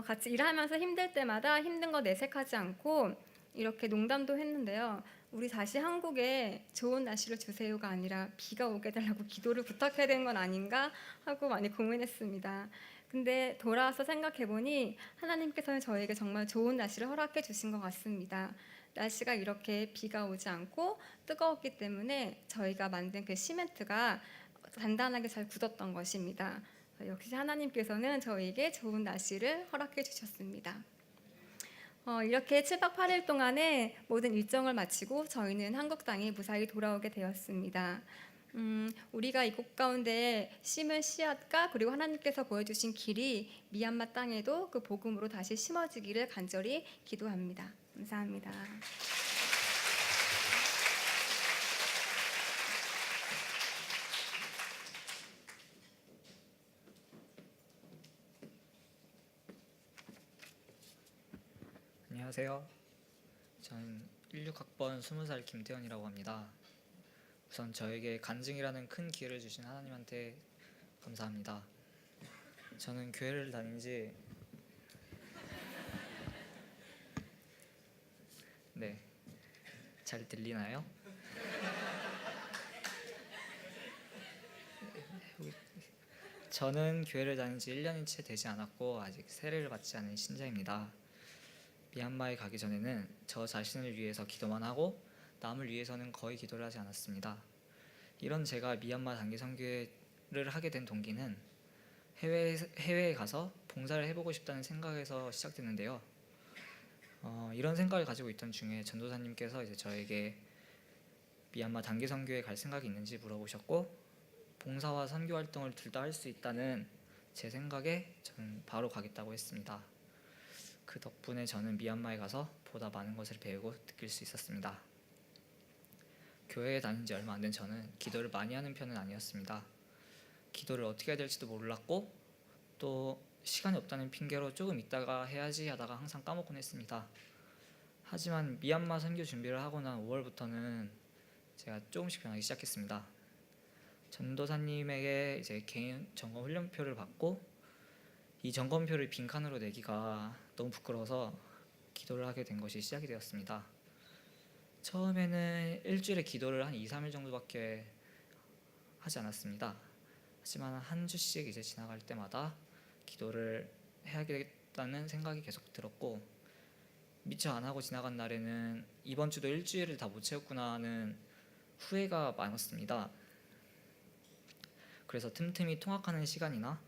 같이 일하면서 힘들 때마다 힘든 거 내색하지 않고 이렇게 농담도 했는데요. 우리 다시 한국에 좋은 날씨를 주세요가 아니라 비가 오게 해달라고 기도를 부탁해야 되는 건 아닌가 하고 많이 고민했습니다. 근데 돌아와서 생각해보니 하나님께서는 저에게 정말 좋은 날씨를 허락해 주신 것 같습니다. 날씨가 이렇게 비가 오지 않고 뜨거웠기 때문에 저희가 만든 그 시멘트가 단단하게 잘 굳었던 것입니다. 역시 하나님께서는 저희에게 좋은 날씨를 허락해 주셨습니다. 이렇게 7박 8일 동안에 모든 일정을 마치고 저희는 한국 땅에 무사히 돌아오게 되었습니다. 우리가 이곳 가운데 심은 씨앗과 그리고 하나님께서 보여주신 길이 미얀마 땅에도 그 복음으로 다시 심어지기를 간절히 기도합니다. 감사합니다. 안녕하세요. 저는 16학번 20살 김태현이라고 합니다. 우선 저에게 간증이라는 큰 기회를 주신 하나님한테 감사합니다. 저는 교회를 다닌 지 네, 잘 들리나요? 저는 교회를 다닌 지 1년이 채 되지 않았고 아직 세례를 받지 않은 신자입니다. 미얀마에 가기 전에는 저 자신을 위해서 기도만 하고 남을 위해서는 거의 기도를 하지 않았습니다. 이런 제가 미얀마 단기 선교회를 하게 된 동기는 해외에 가서 봉사를 해보고 싶다는 생각에서 시작됐는데요. 이런 생각을 가지고 있던 중에 전도사님께서 이제 저에게 미얀마 단기 선교회에 갈 생각이 있는지 물어보셨고, 봉사와 선교 활동을 둘 다 할 수 있다는 제 생각에 저는 바로 가겠다고 했습니다. 그 덕분에 저는 미얀마에 가서 보다 많은 것을 배우고 느낄 수 있었습니다. 교회에 다닌 지 얼마 안 된 저는 기도를 많이 하는 편은 아니었습니다. 기도를 어떻게 해야 될지도 몰랐고 또 시간이 없다는 핑계로 조금 있다가 해야지 하다가 항상 까먹곤 했습니다. 하지만 미얀마 선교 준비를 하고 난 5월부터는 제가 조금씩 변하기 시작했습니다. 전도사님에게 이제 개인 점검 훈련표를 받고 이 점검표를 빈칸으로 내기가 너무 부끄러워서 기도를 하게 된 것이 시작이 되었습니다. 처음에는 일주일에 기도를 한 2-3일 정도밖에 하지 않았습니다. 하지만 한 주씩 이제 지나갈 때마다 기도를 해야겠다는 생각이 계속 들었고, 미처 안 하고 지나간 날에는 이번 주도 일주일을 다 못 채웠구나 하는 후회가 많았습니다. 그래서 틈틈이 통학하는 시간이나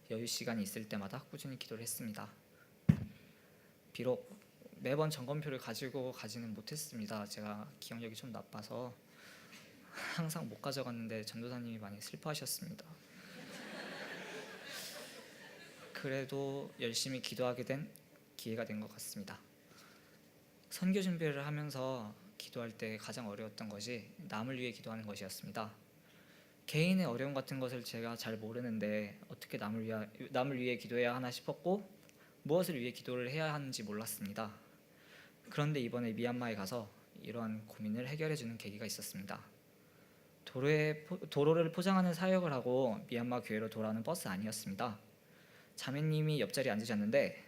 여유 시간이 있을 때마다 꾸준히 기도를 했습니다. 비록 매번 점검표를 가지고 가지는 못했습니다. 제가 기억력이 좀 나빠서 항상 못 가져갔는데 전도사님이 많이 슬퍼하셨습니다. 그래도 열심히 기도하게 된 기회가 된 것 같습니다. 선교 준비를 하면서 기도할 때 가장 어려웠던 것이 남을 위해 기도하는 것이었습니다. 개인의 어려움 같은 것을 제가 잘 모르는데 어떻게 남을 위해 기도해야 하나 싶었고, 무엇을 위해 기도를 해야 하는지 몰랐습니다. 그런데 이번에 미얀마에 가서 이러한 고민을 해결해 주는 계기가 있었습니다. 도로를 포장하는 사역을 하고 미얀마 교회로 돌아오는 버스 안이었습니다. 자매님이 옆자리에 앉으셨는데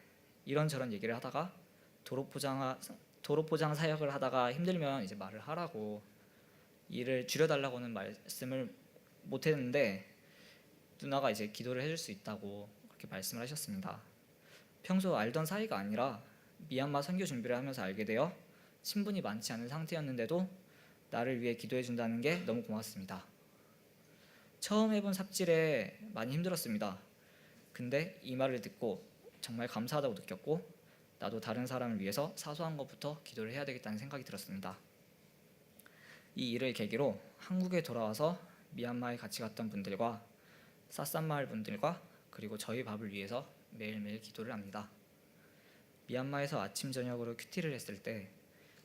이런저런 얘기를 하다가 도로 포장 사역을 하다가 힘들면 이제 말을 하라고, 일을 줄여달라고는 말씀을 못했는데 누나가 이제 기도를 해줄 수 있다고 그렇게 말씀을 하셨습니다. 평소 알던 사이가 아니라 미얀마 선교 준비를 하면서 알게 되어 친분이 많지 않은 상태였는데도 나를 위해 기도해 준다는 게 너무 고맙습니다. 처음 해본 삽질에 많이 힘들었습니다. 근데 이 말을 듣고 정말 감사하다고 느꼈고, 나도 다른 사람을 위해서 사소한 것부터 기도를 해야 되겠다는 생각이 들었습니다. 이 일을 계기로 한국에 돌아와서 미얀마에 같이 갔던 분들과 사쌈마을 분들과 그리고 저희 밥을 위해서 매일매일 기도를 합니다. 미얀마에서 아침 저녁으로 큐티를 했을 때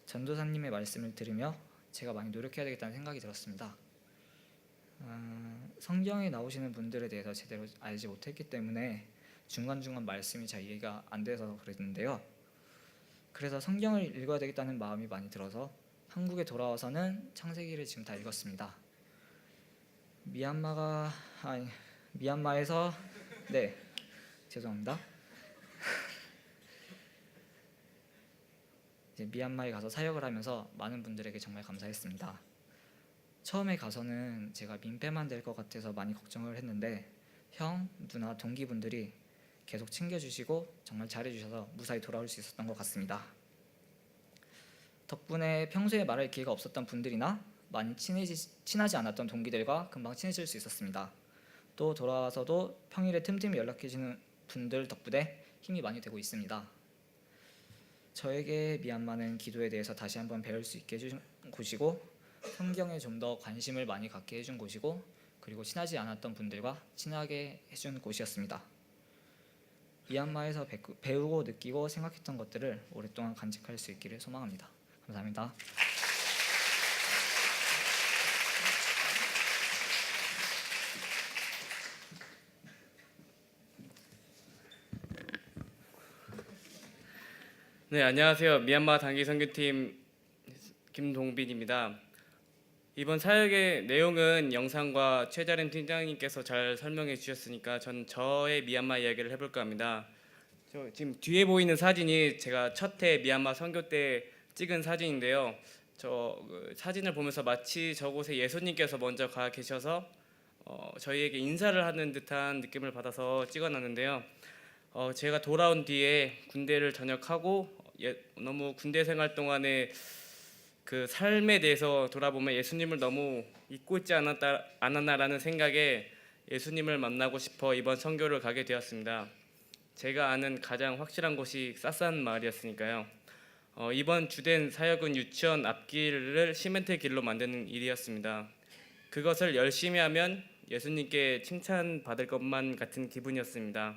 전도사님의 말씀을 들으며 제가 많이 노력해야 되겠다는 생각이 들었습니다. 성경에 나오시는 분들에 대해서 제대로 알지 못했기 때문에 중간중간 말씀이 잘 이해가 안 돼서 그랬는데요. 그래서 성경을 읽어야 되겠다는 마음이 많이 들어서 한국에 돌아와서는 창세기를 지금 다 읽었습니다. 미얀마에서 네, 죄송합니다. 이제 미얀마에 가서 사역을 하면서 많은 분들에게 정말 감사했습니다. 처음에 가서는 제가 민폐만 될 것 같아서 많이 걱정을 했는데 형, 누나, 동기분들이 계속 챙겨주시고 정말 잘해주셔서 무사히 돌아올 수 있었던 것 같습니다. 덕분에 평소에 말할 기회가 없었던 분들이나 많이 친하지 않았던 동기들과 금방 친해질 수 있었습니다. 또 돌아와서도 평일에 틈틈이 연락해 주는 분들 덕분에 힘이 많이 되고 있습니다. 저에게 미얀마는 기도에 대해서 다시 한번 배울 수 있게 해준 곳이고, 성경에 좀 더 관심을 많이 갖게 해준 곳이고, 그리고 친하지 않았던 분들과 친하게 해준 곳이었습니다. 미얀마에서 배우고 느끼고 생각했던 것들을 오랫동안 간직할 수 있기를 소망합니다. 감사합니다. 네, 안녕하세요. 미얀마 단기 선교팀 김동빈입니다. 이번 사역의 내용은 영상과 최자림 팀장님께서 잘 설명해 주셨으니까 전 저의 미얀마 이야기를 해볼까 합니다. 지금 뒤에 보이는 사진이 제가 첫 해 미얀마 선교 때 찍은 사진인데요. 사진을 보면서 마치 저곳에 예수님께서 먼저 가 계셔서 저희에게 인사를 하는 듯한 느낌을 받아서 찍어놨는데요. 제가 돌아온 뒤에 군대를 전역하고 너무 군대 생활 동안에 그 삶에 대해서 돌아보면 예수님을 너무 잊고 있지 않았나라는 생각에 예수님을 만나고 싶어 이번 선교를 가게 되었습니다. 제가 아는 가장 확실한 곳이 사산 마을이었으니까요. 이번 주된 사역은 유치원 앞길을 시멘트 길로 만드는 일이었습니다. 그것을 열심히 하면 예수님께 칭찬받을 것만 같은 기분이었습니다.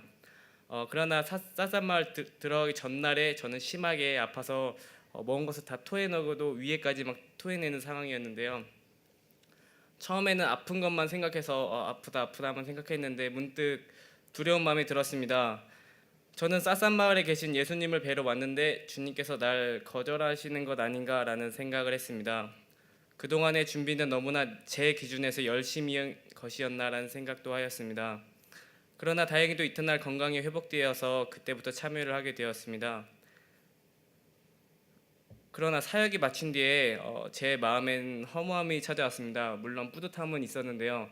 그러나 사산 마을 들어가기 전날에 저는 심하게 아파서 먹은 것을 다 토해내고도 위에까지 막 토해내는 상황이었는데요. 처음에는 아픈 것만 생각해서 아프다만 생각했는데 문득 두려운 마음이 들었습니다. 저는 사산 마을에 계신 예수님을 뵈러 왔는데 주님께서 날 거절하시는 것 아닌가라는 생각을 했습니다. 그동안의 준비는 너무나 제 기준에서 열심히 한 것이었나라는 생각도 하였습니다. 그러나 다행히도 이튿날 건강이 회복되어서 그때부터 참여를 하게 되었습니다. 그러나 사역이 마친 뒤에 제 마음엔 허무함이 찾아왔습니다. 물론 뿌듯함은 있었는데요.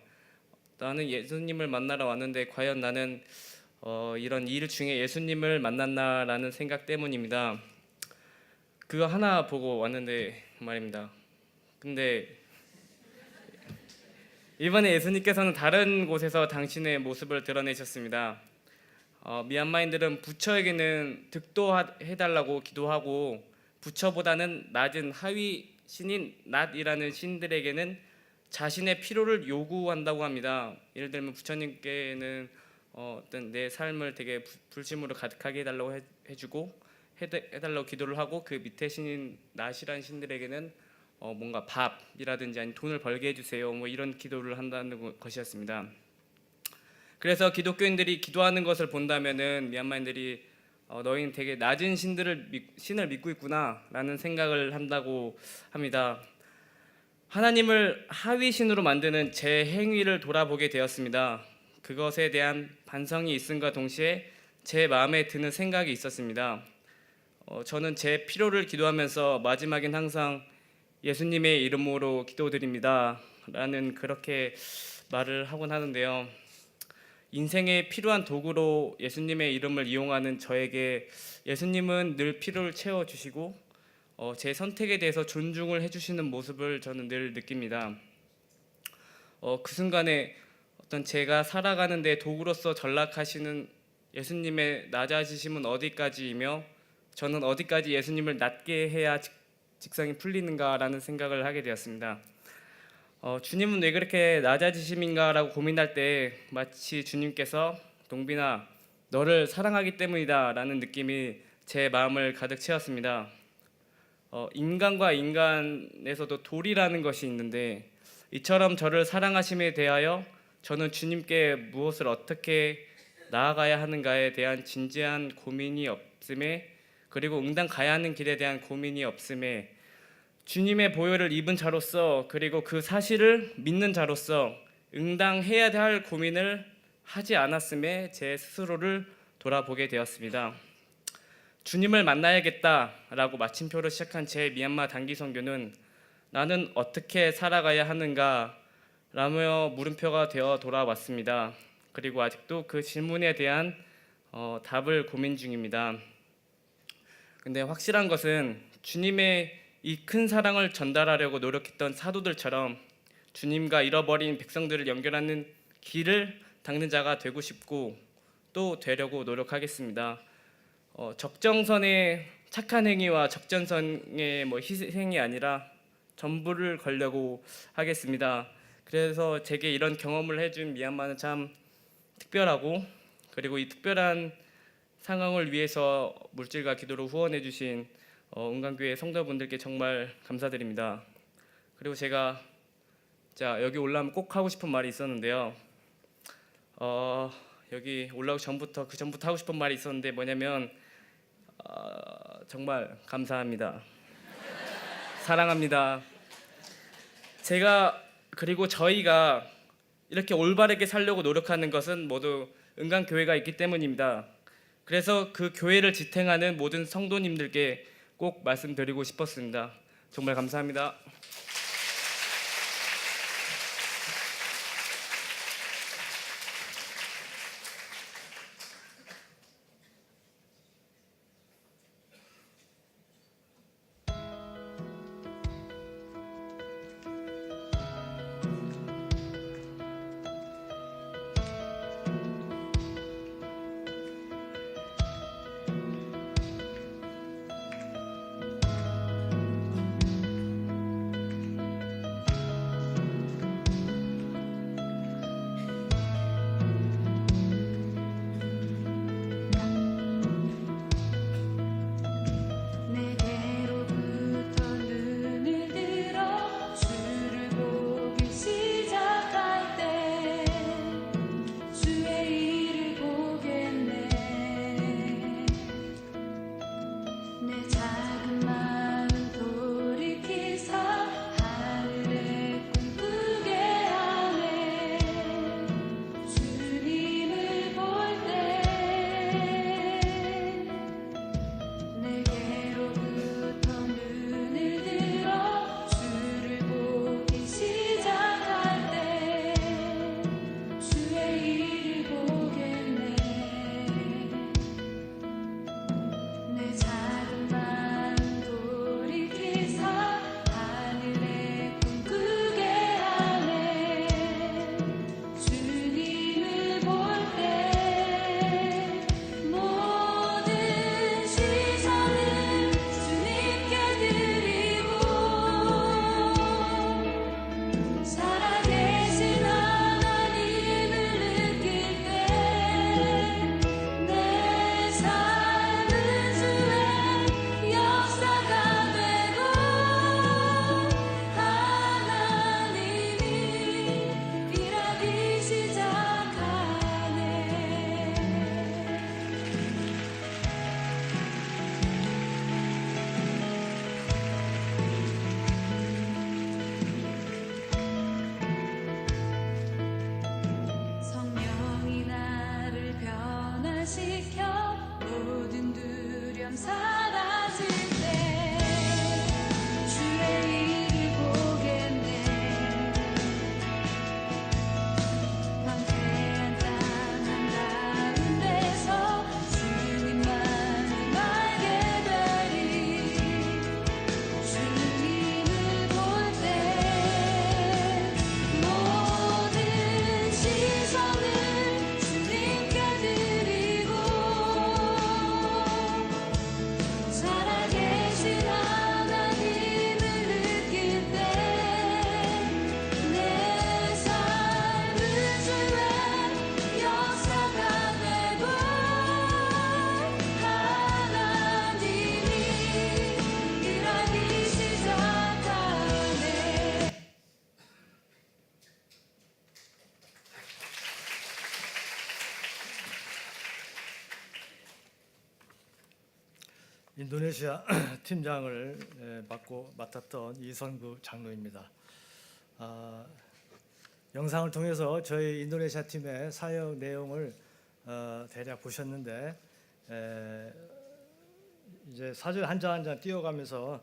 나는 예수님을 만나러 왔는데 과연 나는 이런 일 중에 예수님을 만났나라는 생각 때문입니다. 그거 하나 보고 왔는데 말입니다. 근데 이번에 예수님께서는 다른 곳에서 당신의 모습을 드러내셨습니다. 미얀마인들은 부처에게는 득도해달라고 기도하고 부처보다는 낮은 하위 신인 낫이라는 신들에게는 자신의 필요를 요구한다고 합니다. 예를 들면 부처님께는 어떤 내 삶을 되게 불심으로 가득하게 해달라고 해달라고 기도를 하고, 그 밑에 신인 낫이라는 신들에게는 뭔가 밥이라든지 아니면 돈을 벌게 해주세요, 뭐 이런 기도를 한다는 것이었습니다. 그래서 기독교인들이 기도하는 것을 본다면은 미얀마인들이 너희는 되게 낮은 신을 믿고 있구나라는 생각을 한다고 합니다. 하나님을 하위 신으로 만드는 제 행위를 돌아보게 되었습니다. 그것에 대한 반성이 있음과 동시에 제 마음에 드는 생각이 있었습니다. 저는 제 필요를 기도하면서 마지막엔 항상 예수님의 이름으로 기도드립니다 라는 그렇게 말을 하곤 하는데요. 인생에 필요한 도구로 예수님의 이름을 이용하는 저에게 예수님은 늘 필요를 채워주시고 제 선택에 대해서 존중을 해주시는 모습을 저는 늘 느낍니다. 그 순간에 어떤 제가 살아가는데 도구로서 전락하시는 예수님의 낮아지심은 어디까지이며 저는 어디까지 예수님을 낮게 해야 직성이 풀리는가라는 생각을 하게 되었습니다. 주님은 왜 그렇게 낮아지심인가라고 고민할 때 마치 주님께서 동빈아 너를 사랑하기 때문이다 라는 느낌이 제 마음을 가득 채웠습니다. 인간과 인간에서도 도리라는 것이 있는데 이처럼 저를 사랑하심에 대하여 저는 주님께 무엇을 어떻게 나아가야 하는가에 대한 진지한 고민이 없음에, 그리고 응당 가야 하는 길에 대한 고민이 없음에, 주님의 보혈을 입은 자로서 그리고 그 사실을 믿는 자로서 응당해야 할 고민을 하지 않았음에 제 스스로를 돌아보게 되었습니다. 주님을 만나야겠다라고 마침표로 시작한 제 미얀마 단기 선교는 나는 어떻게 살아가야 하는가 라며 물음표가 되어 돌아왔습니다. 그리고 아직도 그 질문에 대한 답을 고민 중입니다. 근데 확실한 것은 주님의 이 큰 사랑을 전달하려고 노력했던 사도들처럼 주님과 잃어버린 백성들을 연결하는 길을 닦는 자가 되고 싶고 또 되려고 노력하겠습니다. 적정선의 착한 행위와 적정선의 희생이 아니라 전부를 걸려고 하겠습니다. 그래서 제게 이런 경험을 해준 미얀마는 참 특별하고, 그리고 이 특별한 상황을 위해서 물질과 기도로 후원해 주신 은강교회 성도분들께 정말 감사드립니다. 그리고 제가 여기 올라오면 꼭 하고 싶은 말이 있었는데요. 여기 올라오기 전부터 그 전부터 하고 싶은 말이 있었는데 뭐냐면 정말 감사합니다. 사랑합니다. 그리고 저희가 이렇게 올바르게 살려고 노력하는 것은 모두 은강교회가 있기 때문입니다. 그래서 그 교회를 지탱하는 모든 성도님들께 꼭 말씀드리고 싶었습니다. 정말 감사합니다. 인도네시아 팀장을 맡았던 이선구 장로입니다. 영상을 통해서 저희 인도네시아 팀의 사역 내용을 대략 보셨는데 이제 사진 한 장 한 장 띄어가면서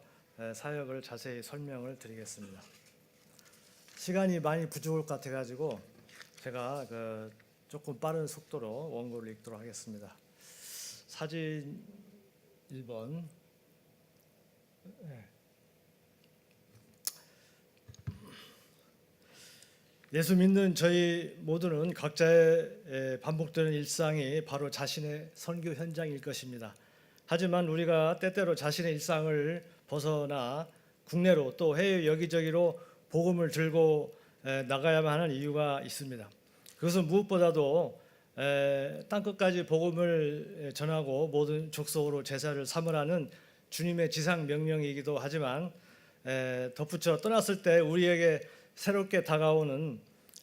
사역을 자세히 설명을 드리겠습니다. 시간이 많이 부족할 것 같아가지고 제가 조금 빠른 속도로 원고를 읽도록 하겠습니다. 사진 1번. 예수 믿는 저희 모두는 각자의 반복되는 일상이 바로 자신의 선교 현장일 것입니다. 하지만 우리가 때때로 자신의 일상을 벗어나 국내로 또 해외 여기저기로 복음을 들고 나가야만 하는 이유가 있습니다. 그것은 무엇보다도 땅끝까지 복음을 전하고 모든 족속으로 제사를 삼으라는 주님의 지상 명령이기도 하지만 덧붙여 떠났을 때 우리에게 새롭게 다가오는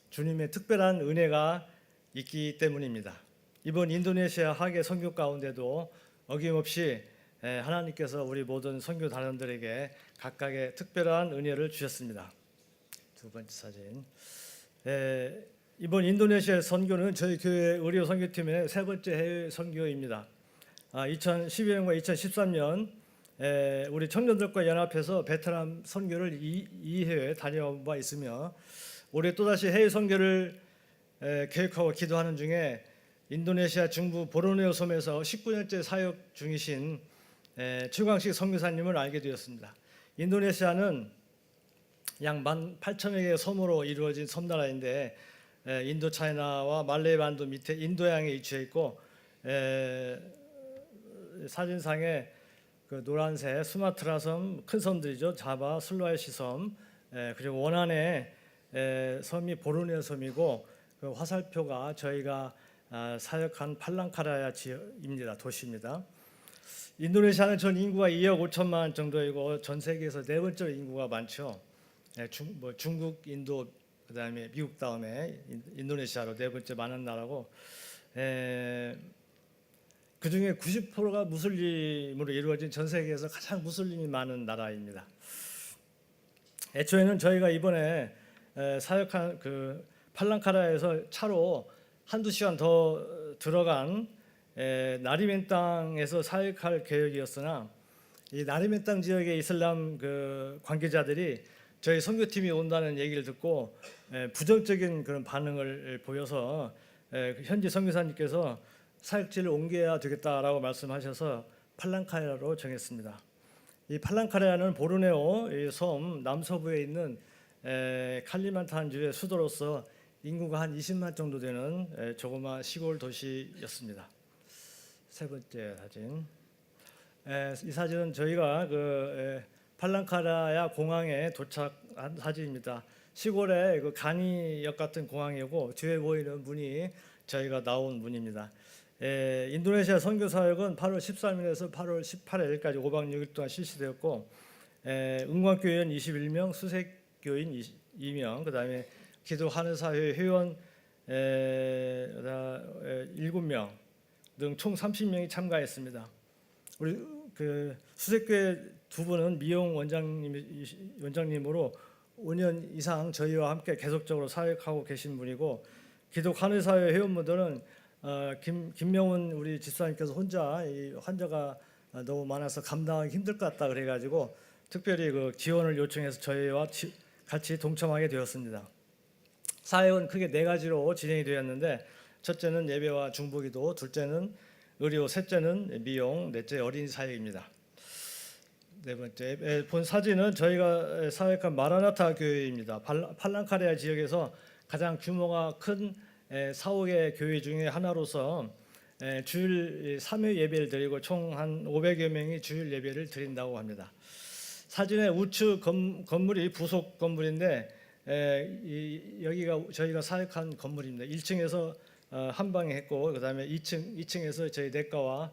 주님의 특별한 은혜가 있기 때문입니다. 이번 인도네시아 하계 선교 가운데도 어김없이 하나님께서 우리 모든 선교 단원들에게 각각의 특별한 은혜를 주셨습니다. 두 번째 사진. 이번 인도네시아 선교는 저희 교회 의료 선교팀의 세 번째 해외 선교입니다. 2012년과 2013년 우리 청년들과 연합해서 베트남 선교를 2회에 다녀온 바 있으며 올해 또다시 해외 선교를 계획하고 기도하는 중에 인도네시아 중부 보르네오 섬에서 19년째 사역 중이신 최광식 선교사님을 알게 되었습니다. 인도네시아는 약 18,000여 개의 섬으로 이루어진 섬나라인데 인도차이나와 말레이반도 밑에 인도양에 위치해 있고 사진상에 그 노란색 수마트라 섬, 큰 섬들이죠. 자바, 술라웨시 섬, 그리고 원안에 섬이 보르네오 섬이고 그 화살표가 저희가 사역한 팔랑카라야 지역입니다. 도시입니다. 인도네시아는 전 인구가 2억 5천만 정도이고 전 세계에서 네 번째로 인구가 많죠. 중국, 인도, 그다음에 미국 다음에 인도네시아로 네 번째 많은 나라고 그 중에 90%가 무슬림으로 이루어진 전 세계에서 가장 무슬림이 많은 나라입니다. 애초에는 저희가 이번에 사역한 그 팔랑카라에서 차로 한두 시간 더 들어간 나리멘 땅에서 사역할 계획이었으나 이 나리멘 땅 지역의 이슬람 그 관계자들이 저희 선교팀이 온다는 얘기를 듣고 부정적인 그런 반응을 보여서 현지 선교사님께서 사역지를 옮겨야 되겠다라고 말씀하셔서 팔랑카라로 정했습니다. 이 팔랑카라는 보르네오 섬 남서부에 있는 칼리만탄주의 수도로서 인구가 한 20만 정도 되는 조그마한 시골 도시였습니다. 세 번째 사진. 이 사진은 저희가 그 팔랑카라야 공항에 도착한 사진입니다. 시골의 그 가니역 같은 공항이고 뒤에 보이는 문이 저희가 나온 문입니다. 인도네시아 선교 사역은 8월 13일에서 8월 18일까지 5박 6일 동안 실시되었고 은광교회원 21명, 수색교인 2명, 그다음에 기도 하늘사회 회원 7명 등 총 30명이 참가했습니다. 우리 그 수색교회 두 분은 미용 원장님으로 5년 이상 저희와 함께 계속적으로 사역하고 계신 분이고 기독 하늘사회 회원분들은 김명훈 우리 집사님께서 혼자 이 환자가 너무 많아서 감당하기 힘들 것 같다 그래가지고 특별히 그 지원을 요청해서 저희와 같이 동참하게 되었습니다. 사역은 크게 네 가지로 진행이 되었는데 첫째는 예배와 중보기도, 둘째는 의료, 셋째는 미용, 넷째 어린이 사역입니다. 네 번째 본 사진은 저희가 사역한 마라나타 교회입니다. 팔랑카레아 지역에서 가장 규모가 큰 4-5개 교회 중에 하나로서 주일 3회 예배를 드리고 총 한 500여 명이 주일 예배를 드린다고 합니다. 사진의 우측 건물이 부속 건물인데 여기가 저희가 사역한 건물입니다. 1층에서 한 방에 했고 그다음에 2층에서 저희 내과와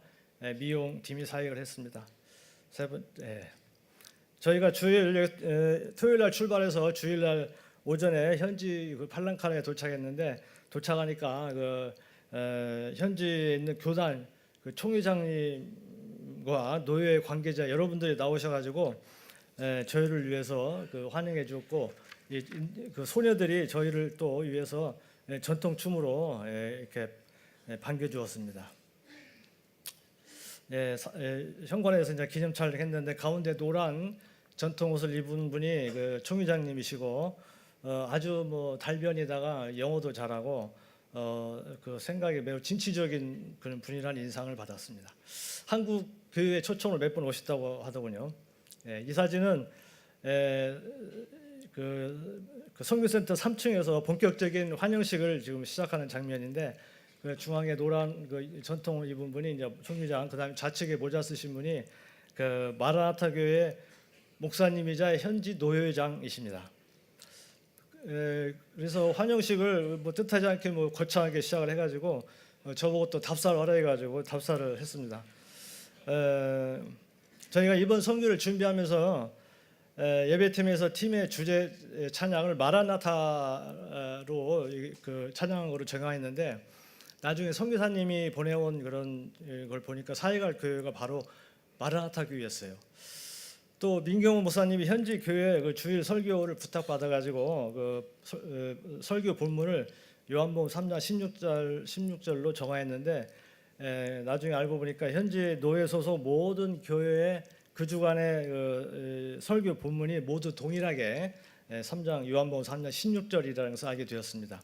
미용 팀이 사역을 했습니다. 세 번째, 저희가 토요일 날 출발해서 주일 날 오전에 현지 그 팔랑카라에 도착했는데 도착하니까 그 현지에 있는 교단 그 총회장님과 노예 관계자 여러분들이 나오셔가지고 저희를 위해서 그 환영해 주었고 그 소녀들이 저희를 또 위해서 전통 춤으로 이렇게 반겨 주었습니다. 현관에서 이제 기념차를 했는데 가운데 노란 전통 옷을 입은 분이 그 총회장님이시고 아주 뭐 달변에다가 영어도 잘하고 그 생각이 매우 진취적인 그런 분이라는 인상을 받았습니다. 한국 교회에 초청을 몇 번 오셨다고 하더군요. 이 사진은 그 선교센터 3층에서 본격적인 환영식을 지금 시작하는 장면인데 그 중앙에 노란 그 전통을 입은 분이 이제 총회장, 그다음에 좌측에 모자 쓰신 분이 그 마라나타 교회 목사님이자 현지 노회장이십니다. 그래서 환영식을 뭐 뜻하지 않게 뭐 거창하게 시작을 해가지고 저보고 또 답사를 하라 해가지고 답사를 했습니다. 저희가 이번 선교를 준비하면서 예배팀에서 팀의 주제 찬양을 마라나타로 그 찬양으로 정하였는데 나중에 선교사님이 보내온 그런 걸 보니까 사회갈 교회가 바로 마라나타 교회였어요. 또 민경호 목사님이 현지 교회 그 주일 설교를 부탁받아가지고 그 설교 본문을 요한복음 3장 16절로 정하였는데 나중에 알고 보니까 현지 노예 소속 모든 교회의 그 주간의 설교 본문이 모두 동일하게 3장 요한복음 3장 16절이라는 것을 알게 되었습니다.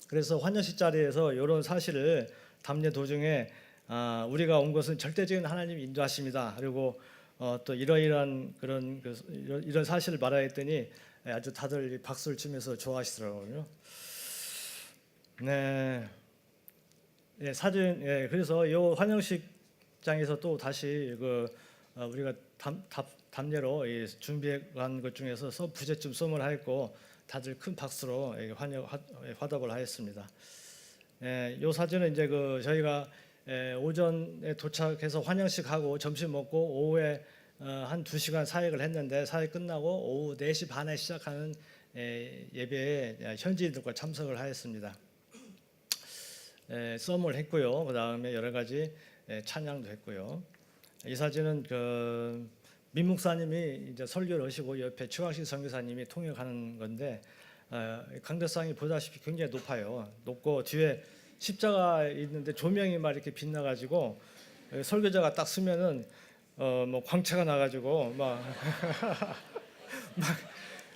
그래서 환영식 자리에서 이런 사실을 담례 도중에 우리가 온 것은 절대적인 하나님 인도하십니다. 그리고 또 이러이러한 그런 이런 사실을 말하였더니 아주 다들 박수를 치면서 좋아하시더라고요. 네, 사진 그래서 이 환영식장에서 또 다시 우리가 담례로 준비한 것 중에서 부제쯤 썸을 하였고 다들 큰 박수로 화답을 하였습니다. 이 사진은 이제 저희가 오전에 도착해서 환영식 하고 점심 먹고 오후에 한 2시간 사역을 했는데 사역 끝나고 오후 4시 반에 시작하는 예배에 현지인들과 참석을 하였습니다. 썸을 했고요. 그 다음에 여러 가지 찬양도 했고요. 이 사진은 민 목사님이 이제 설교를 하시고 옆에 최광식 선교사님이 통역하는 건데 강대상이 보다시피 굉장히 높고 뒤에 십자가 있는데 조명이 막 이렇게 빛나가지고 설교자가 딱 쓰면은 뭐 광채가 나가지고 막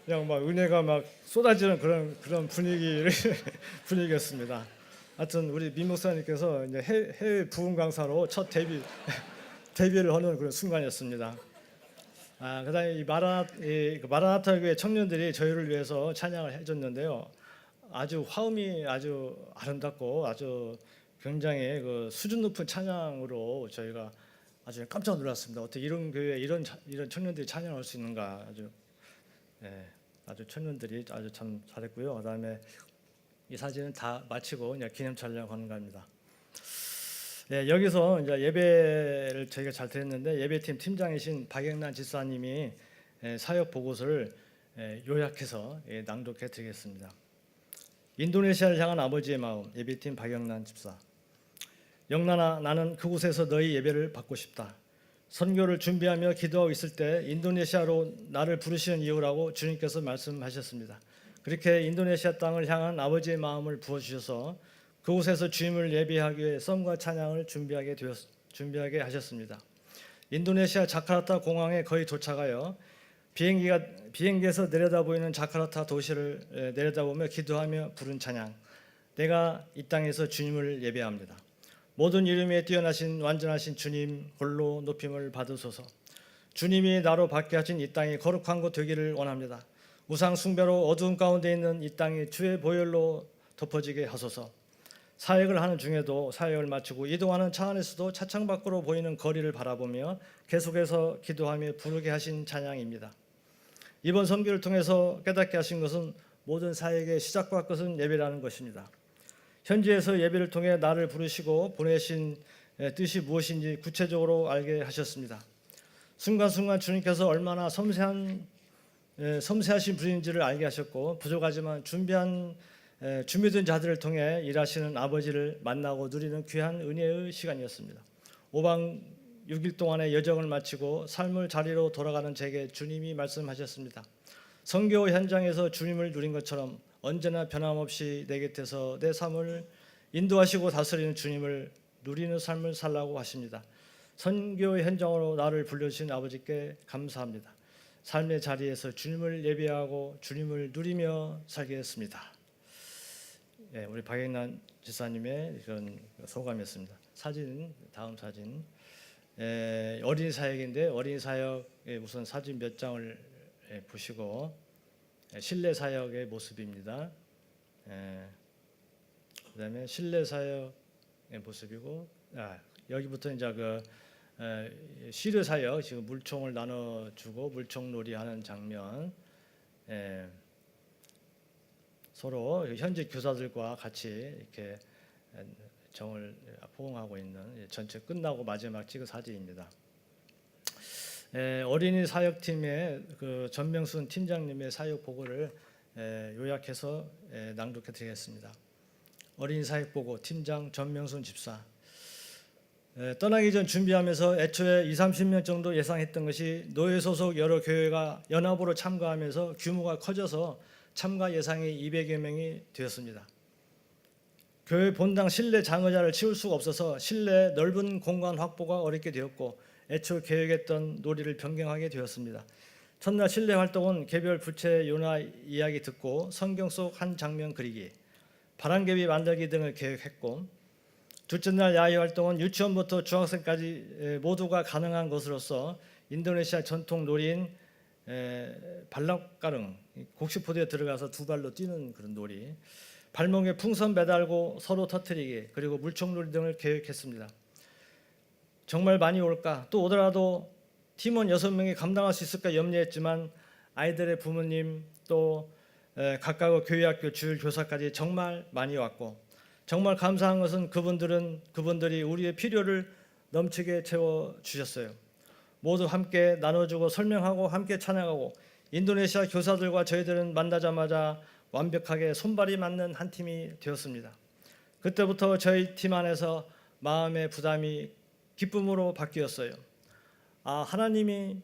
그냥 막 은혜가 막 쏟아지는 그런 분위기였습니다. 하여튼 우리 민 목사님께서 이제 해외 부흥 강사로 첫 데뷔를 하는 그런 순간이었습니다. 그다음에 이 마라나타 교회 청년들이 저희를 위해서 찬양을 해줬는데요. 아주 화음이 아주 아름답고 아주 굉장히 수준 높은 찬양으로 저희가 아주 깜짝 놀랐습니다. 어떻게 이런 교회에 이런 청년들이 찬양할 수 있는가 아주 청년들이 아주 참 잘했고요. 그다음에 이 사진은 다 마치고 이제 기념 촬영하는 겁니다. 여기서 이제 예배를 저희가 잘 드렸는데 예배팀 팀장이신 박영란 집사님이 사역 보고서를 요약해서 낭독해 드리겠습니다. 인도네시아를 향한 아버지의 마음, 예배팀 박영란 집사. 영란아, 나는 그곳에서 너희 예배를 받고 싶다. 선교를 준비하며 기도하고 있을 때 인도네시아로 나를 부르시는 이유라고 주님께서 말씀하셨습니다. 그렇게 인도네시아 땅을 향한 아버지의 마음을 부어주셔서 그곳에서 주님을 예배하기 위해 썸과 찬양을 준비하게 하셨습니다. 인도네시아 자카르타 공항에 거의 도착하여 비행기에서 내려다보이는 자카르타 도시를 내려다보며 기도하며 부른 찬양. 내가 이 땅에서 주님을 예배합니다. 모든 이름에 뛰어나신 완전하신 주님 홀로 높임을 받으소서. 주님이 나로 받게 하신 이 땅이 거룩한 곳 되기를 원합니다. 우상 숭배로 어두운 가운데 있는 이 땅이 주의 보혈로 덮어지게 하소서. 사역을 하는 중에도 사역을 마치고 이동하는 차 안에서도 차창 밖으로 보이는 거리를 바라보며 계속해서 기도하며 부르게 하신 찬양입니다. 이번 선교를 통해서 깨닫게 하신 것은 모든 사역의 시작과 끝은 예배라는 것입니다. 현지에서 예배를 통해 나를 부르시고 보내신 뜻이 무엇인지 구체적으로 알게 하셨습니다. 순간순간 주님께서 얼마나 섬세하신 분인지를 알게 하셨고 부족하지만 준비된 자들을 통해 일하시는 아버지를 만나고 누리는 귀한 은혜의 시간이었습니다. 5박 6일 동안의 여정을 마치고 삶의 자리로 돌아가는 제게 주님이 말씀하셨습니다. 선교 현장에서 주님을 누린 것처럼 언제나 변함없이 내 곁에서 내 삶을 인도하시고 다스리는 주님을 누리는 삶을 살라고 하십니다. 선교 현장으로 나를 불러주신 아버지께 감사합니다. 삶의 자리에서 주님을 예배하고 주님을 누리며 살겠습니다. 우리 박영란 지사님의 이런 소감이었습니다. 다음 사진. 어린이 사역인데 어린이 사역의 우선 사진 몇 장을 보시고 실내 사역의 모습입니다. 그다음에 실내 사역의 모습이고, 여기부터 이제 시르 사역, 지금 물총을 나눠주고 물총놀이 하는 장면, 서로 현지 교사들과 같이 이렇게 정을 포옹하고 있는 전체 끝나고 마지막 찍은 사진입니다. 어린이 사역팀의 그 전명순 팀장님의 사역 보고를 요약해서 낭독해 드리겠습니다. 어린이 사역 보고 팀장 전명순 집사. 떠나기 전 준비하면서 애초에 20-30명 정도 예상했던 것이 노예 소속 여러 교회가 연합으로 참가하면서 규모가 커져서 참가 예상이 200여 명이 되었습니다. 교회 본당 실내 장의자를 치울 수가 없어서 실내 넓은 공간 확보가 어렵게 되었고 애초 계획했던 놀이를 변경하게 되었습니다. 첫날 실내 활동은 개별 부채 요나 이야기 듣고 성경 속 한 장면 그리기, 바람개비 만들기 등을 계획했고, 둘째 날 야외 활동은 유치원부터 중학생까지 모두가 가능한 것으로서 인도네시아 전통 놀이인 발랑가릉, 곡식포대에 들어가서 두 발로 뛰는 그런 놀이, 발목에 풍선 매달고 서로 터뜨리기, 그리고 물총놀이 등을 계획했습니다. 정말 많이 올까? 또 오더라도 팀원 6명이 감당할 수 있을까 염려했지만 아이들의 부모님 또 각각 교회학교 주일 교사까지 정말 많이 왔고, 정말 감사한 것은 그분들이 우리의 필요를 넘치게 채워주셨어요. 모두 함께 나눠주고 설명하고 함께 찬양하고, 인도네시아 교사들과 저희들은 만나자마자 완벽하게 손발이 맞는 한 팀이 되었습니다. 그때부터 저희 팀 안에서 마음의 부담이 기쁨으로 바뀌었어요. 하나님이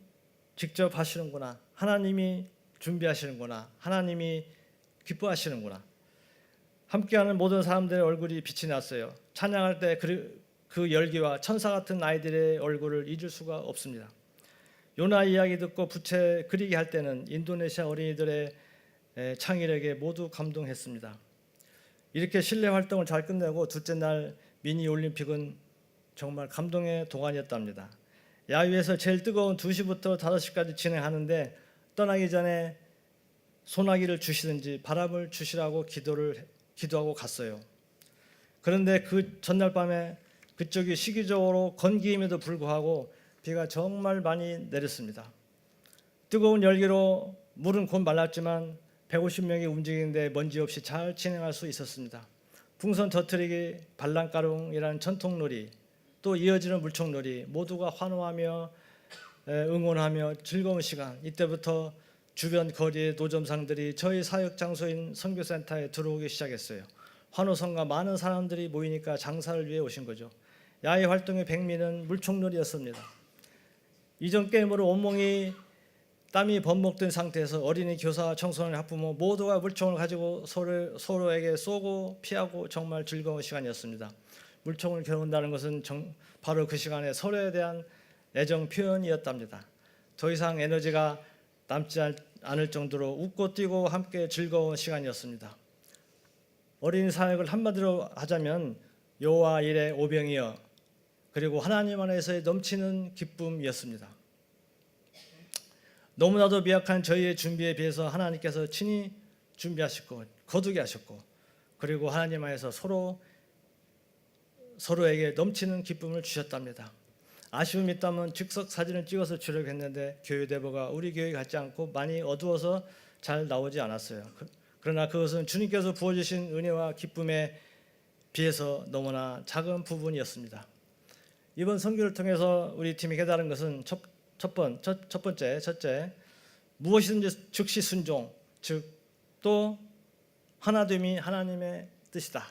직접 하시는구나. 하나님이 준비하시는구나. 하나님이 기뻐하시는구나. 함께하는 모든 사람들의 얼굴이 빛이 났어요. 찬양할 때 그 열기와 천사 같은 아이들의 얼굴을 잊을 수가 없습니다. 요나 이야기 듣고 부채 그리기 할 때는 인도네시아 어린이들의 창의력에 모두 감동했습니다. 이렇게 실내 활동을 잘 끝내고 둘째 날 미니 올림픽은 정말 감동의 동안이었답니다. 야외에서 제일 뜨거운 2시부터 5시까지 진행하는데 떠나기 전에 소나기를 주시든지 바람을 주시라고 기도하고 갔어요. 그런데 그 전날 밤에 그쪽이 시기적으로 건기임에도 불구하고 비가 정말 많이 내렸습니다. 뜨거운 열기로 물은 곧 말랐지만 150명이 움직이는데 먼지 없이 잘 진행할 수 있었습니다. 풍선 터뜨리기, 발랑가룽이라는 전통놀이, 또 이어지는 물총놀이, 모두가 환호하며 응원하며 즐거운 시간. 이때부터 주변 거리의 노점상들이 저희 사역 장소인 선교센터에 들어오기 시작했어요. 환호성과 많은 사람들이 모이니까 장사를 위해 오신 거죠. 야외 활동의 백미는 물총놀이였습니다. 이전 게임으로 온몸이 땀이 범벅된 상태에서 어린이, 교사, 청소년, 학부모 모두가 물총을 가지고 서로에게 쏘고 피하고 정말 즐거운 시간이었습니다. 물총을 겨눈다는 것은 바로 그 시간에 서로에 대한 애정 표현이었답니다. 더 이상 에너지가 남지 않을 정도로 웃고 뛰고 함께 즐거운 시간이었습니다. 어린이 사역을 한마디로 하자면 여호와 일의 오병이어, 그리고 하나님 안에서의 넘치는 기쁨이었습니다. 너무나도 미약한 저희의 준비에 비해서 하나님께서 친히 준비하셨고 거두게 하셨고, 그리고 하나님 안에서 서로에게 넘치는 기쁨을 주셨답니다. 아쉬움이 있다면 즉석 사진을 찍어서 주려고 했는데 교회 대보가 우리 교회 같지 않고 많이 어두워서 잘 나오지 않았어요. 그러나 그것은 주님께서 부어주신 은혜와 기쁨에 비해서 너무나 작은 부분이었습니다. 이번 선교를 통해서 우리 팀이 깨달은 것은 첫째, 무엇이든지 즉시 순종, 즉 또 하나됨이 하나님의 뜻이다.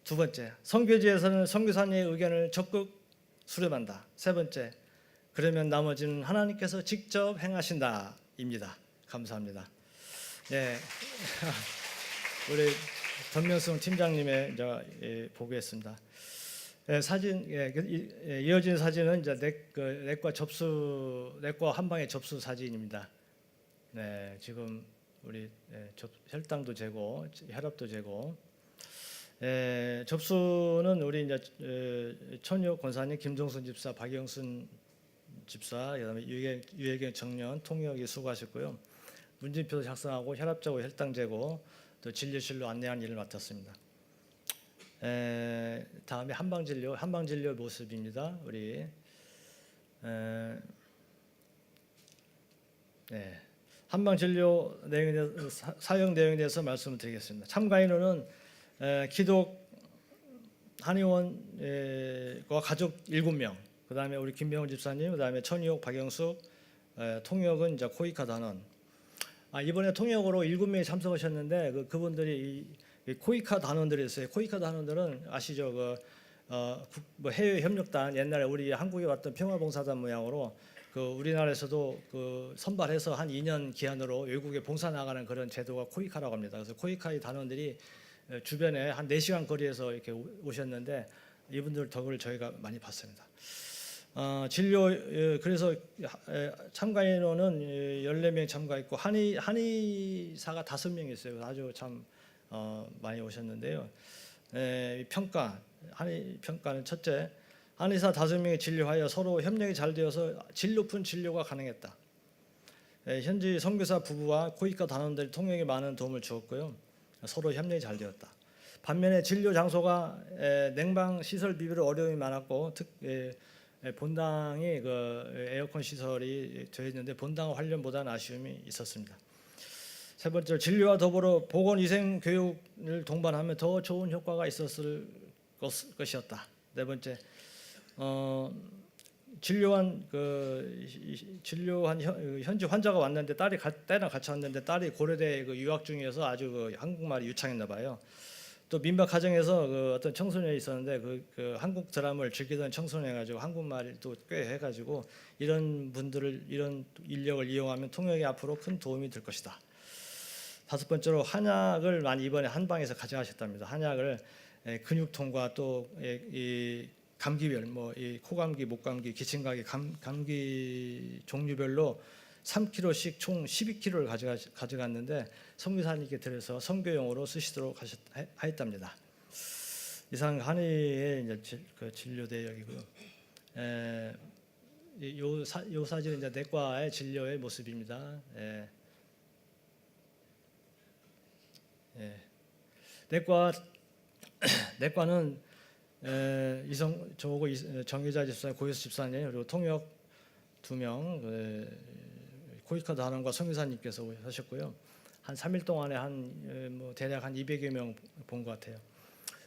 두 번째, 선교지에서는 선교사님의 의견을 적극 수렴한다. 세 번째, 그러면 나머지는 하나님께서 직접 행하신다입니다. 감사합니다. 네, 우리 전명승 팀장님의 보고했습니다. 사진, 이어진 사진은 이제 내과 한방의 접수 사진입니다. 네, 지금 우리 혈당도 재고, 혈압도 재고. 접수는 우리 이제 천유 권사님, 김종순 집사, 박영순 집사, 그다음에 유혜경 청년, 통역이 수고하셨고요. 문진표도 작성하고 혈압재고 혈당재고 또 진료실로 안내하는 일을 맡았습니다. 다음에 한방진료 모습입니다. 우리 한방진료 내용에 대해서, 사역 내용에 대해서 말씀을 드리겠습니다. 참가 인원은 기독 한의원과 가족 7명, 그 다음에 우리 김명훈 집사님, 그 다음에 천희옥, 박영숙, 통역은 이제 코이카 단원. 이번에 통역으로 7명이 참석하셨는데 그분들이 이 코이카 단원들이 있어요. 코이카 단원들은 아시죠? 뭐 해외 협력단, 옛날에 우리 한국에 왔던 평화봉사단 모양으로 우리나라에서도 선발해서 한 2년 기한으로 외국에 봉사 나가는 그런 제도가 코이카라고 합니다. 그래서 코이카의 단원들이 주변에 한 4시간 거리에서 이렇게 오셨는데 이분들 덕을 저희가 많이 봤습니다. 진료 그래서 참가 인원은 14명 참가했고 한의사가 5명 있어요. 아주 참 많이 오셨는데요. 한의 평가는 첫째, 한의사 5명이 진료하여 서로 협력이 잘 되어서 질 높은 진료가 가능했다. 현지 선교사 부부와 코이카 단원들이 통역에 많은 도움을 주었고요. 서로 협력이 잘 되었다. 반면에 진료 장소가 냉방 시설 비비로 어려움이 많았고 본당이 에어컨 시설이 되어 있는데 본당 관련보다는 아쉬움이 있었습니다. 세 번째로 진료와 더불어 보건위생 교육을 동반하면 더 좋은 효과가 있었을 것이었다. 네 번째, 진료한 현지 환자가 왔는데 때랑 같이 왔는데 딸이 고려대에 유학 중이어서 아주 한국말이 유창했나 봐요. 또 민박 가정에서 어떤 청소년이 있었는데 한국 드라마를 즐기던 청소년 해가지고 한국말을 또 꽤 해가지고 이런 인력을 이용하면 통역에 앞으로 큰 도움이 될 것이다. 5번째로 한약을 많이 이번에 한방에서 가져가셨답니다. 한약을 근육통과 또 이 감기별, 이 코감기, 목감기, 기침감기, 감기 종류별로 3kg씩 총 12kg를 가져갔는데 선교사님께 드려서 선교용으로 쓰시도록 하였답니다. 이상 한의의 이제 진료 대역이고요. 요 사진은 이제 내과의 진료의 모습입니다. 내과는 저하고 정의자 집사님, 고효수 집사님, 그리고 통역 2명, 코이카 단원과 선교사님께서 하셨고요. 한 3일 동안에 대략 한 200여 명 본 것 같아요.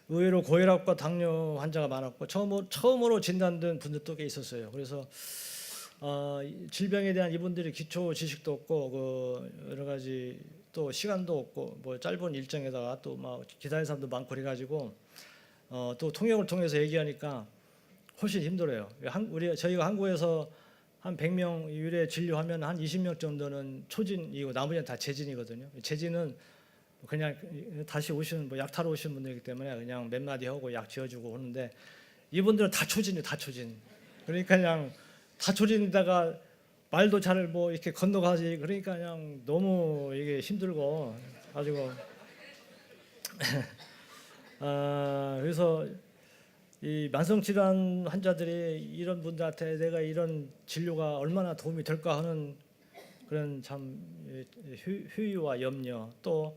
의외로 고혈압과 당뇨 환자가 많았고 처음으로 진단된 분들도 꽤 있었어요. 그래서 질병에 대한 이분들이 기초 지식도 없고 여러 가지 또 시간도 없고 짧은 일정에다가 또 기다리는 사람도 많고 그래가지고 또 통역을 통해서 얘기하니까 훨씬 힘들어요. 저희가 한국에서 한 100명 유래 진료하면 한 20명 정도는 초진이고 나머지는 다 재진이거든요. 재진은 그냥 다시 오시는 약 타러 오시는 분들이기 때문에 그냥 몇 마디 하고 약 지어주고 오는데 이분들은 다 초진이에요. 다 초진. 그러니까 그냥 다 초진에다가 말도 잘 이렇게 건너가지. 그러니까 그냥 너무 이게 힘들고 가지고 그래서 이 만성질환 환자들이 이런 분들한테 내가 이런 진료가 얼마나 도움이 될까 하는 그런 참 휴유와 염려 또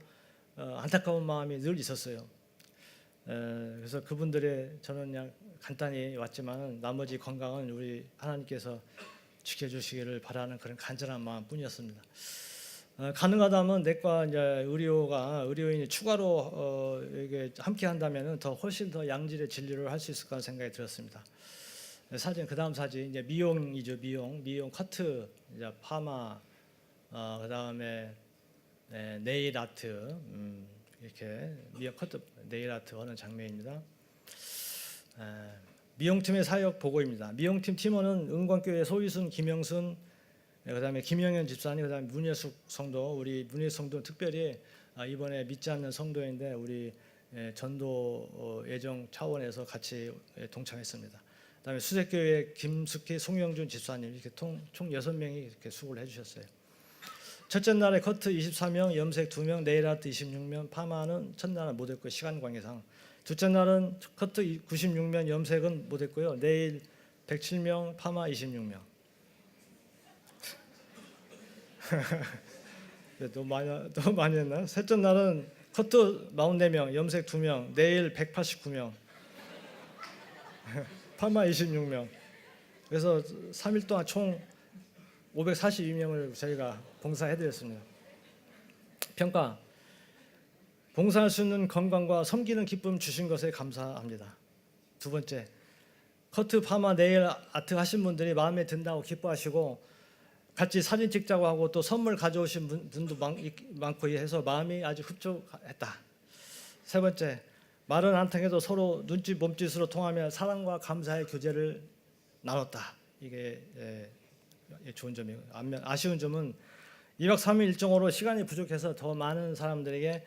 안타까운 마음이 늘 있었어요. 그래서 그분들의 저는 그냥 간단히 왔지만 나머지 건강은 우리 하나님께서 지켜주시기를 바라는 그런 간절한 마음뿐이었습니다. 가능하다면 내과 이제 의료인이 추가로 이게 함께 한다면은 훨씬 더 양질의 진료를 할 수 있을 거라는 생각이 들었습니다. 그다음 사진 이제 미용이죠. 미용 커트, 이제 파마, 그다음에 네일 아트, 이렇게 미용 커트, 네일 아트 하는 장면입니다. 미용팀의 사역 보고입니다. 미용팀 팀원은 은광교회 소희순, 김영순, 그다음에 김영현 집사님, 그다음에 문예숙 성도, 우리 문예숙 성도 특별히 이번에 믿지 않는 성도인데 우리 전도 예정 차원에서 같이 동참했습니다. 그다음에 수색교회 김숙희, 송영준 집사님 이렇게 총 6명이 이렇게 수고를 해주셨어요. 첫째 날에 커트 24명, 염색 2명, 네일아트 26명, 파마는 첫날은 못했고 시간 관계상. 둘째 날은 커트 96명, 염색은 못했고요. 네일 107명, 파마 26명. 너무 많이 했나? 셋째 날은 커트 44명, 염색 2명, 네일 189명, 파마 26명. 그래서 3일 동안 총 542명을 저희가 봉사해드렸습니다. 평가. 봉사할 수 있는 건강과 섬기는 기쁨 주신 것에 감사합니다. 두 번째, 커트, 파마, 네일 아트 하신 분들이 마음에 든다고 기뻐하시고 같이 사진 찍자고 하고 또 선물 가져오신 분도 많고 해서 마음이 아주 흡족했다. 세 번째, 말은 안 통해도 서로 눈짓 몸짓으로 통하며 사랑과 감사의 교제를 나눴다. 이게 좋은 점이고, 아쉬운 점은 2박 3일 일정으로 시간이 부족해서 더 많은 사람들에게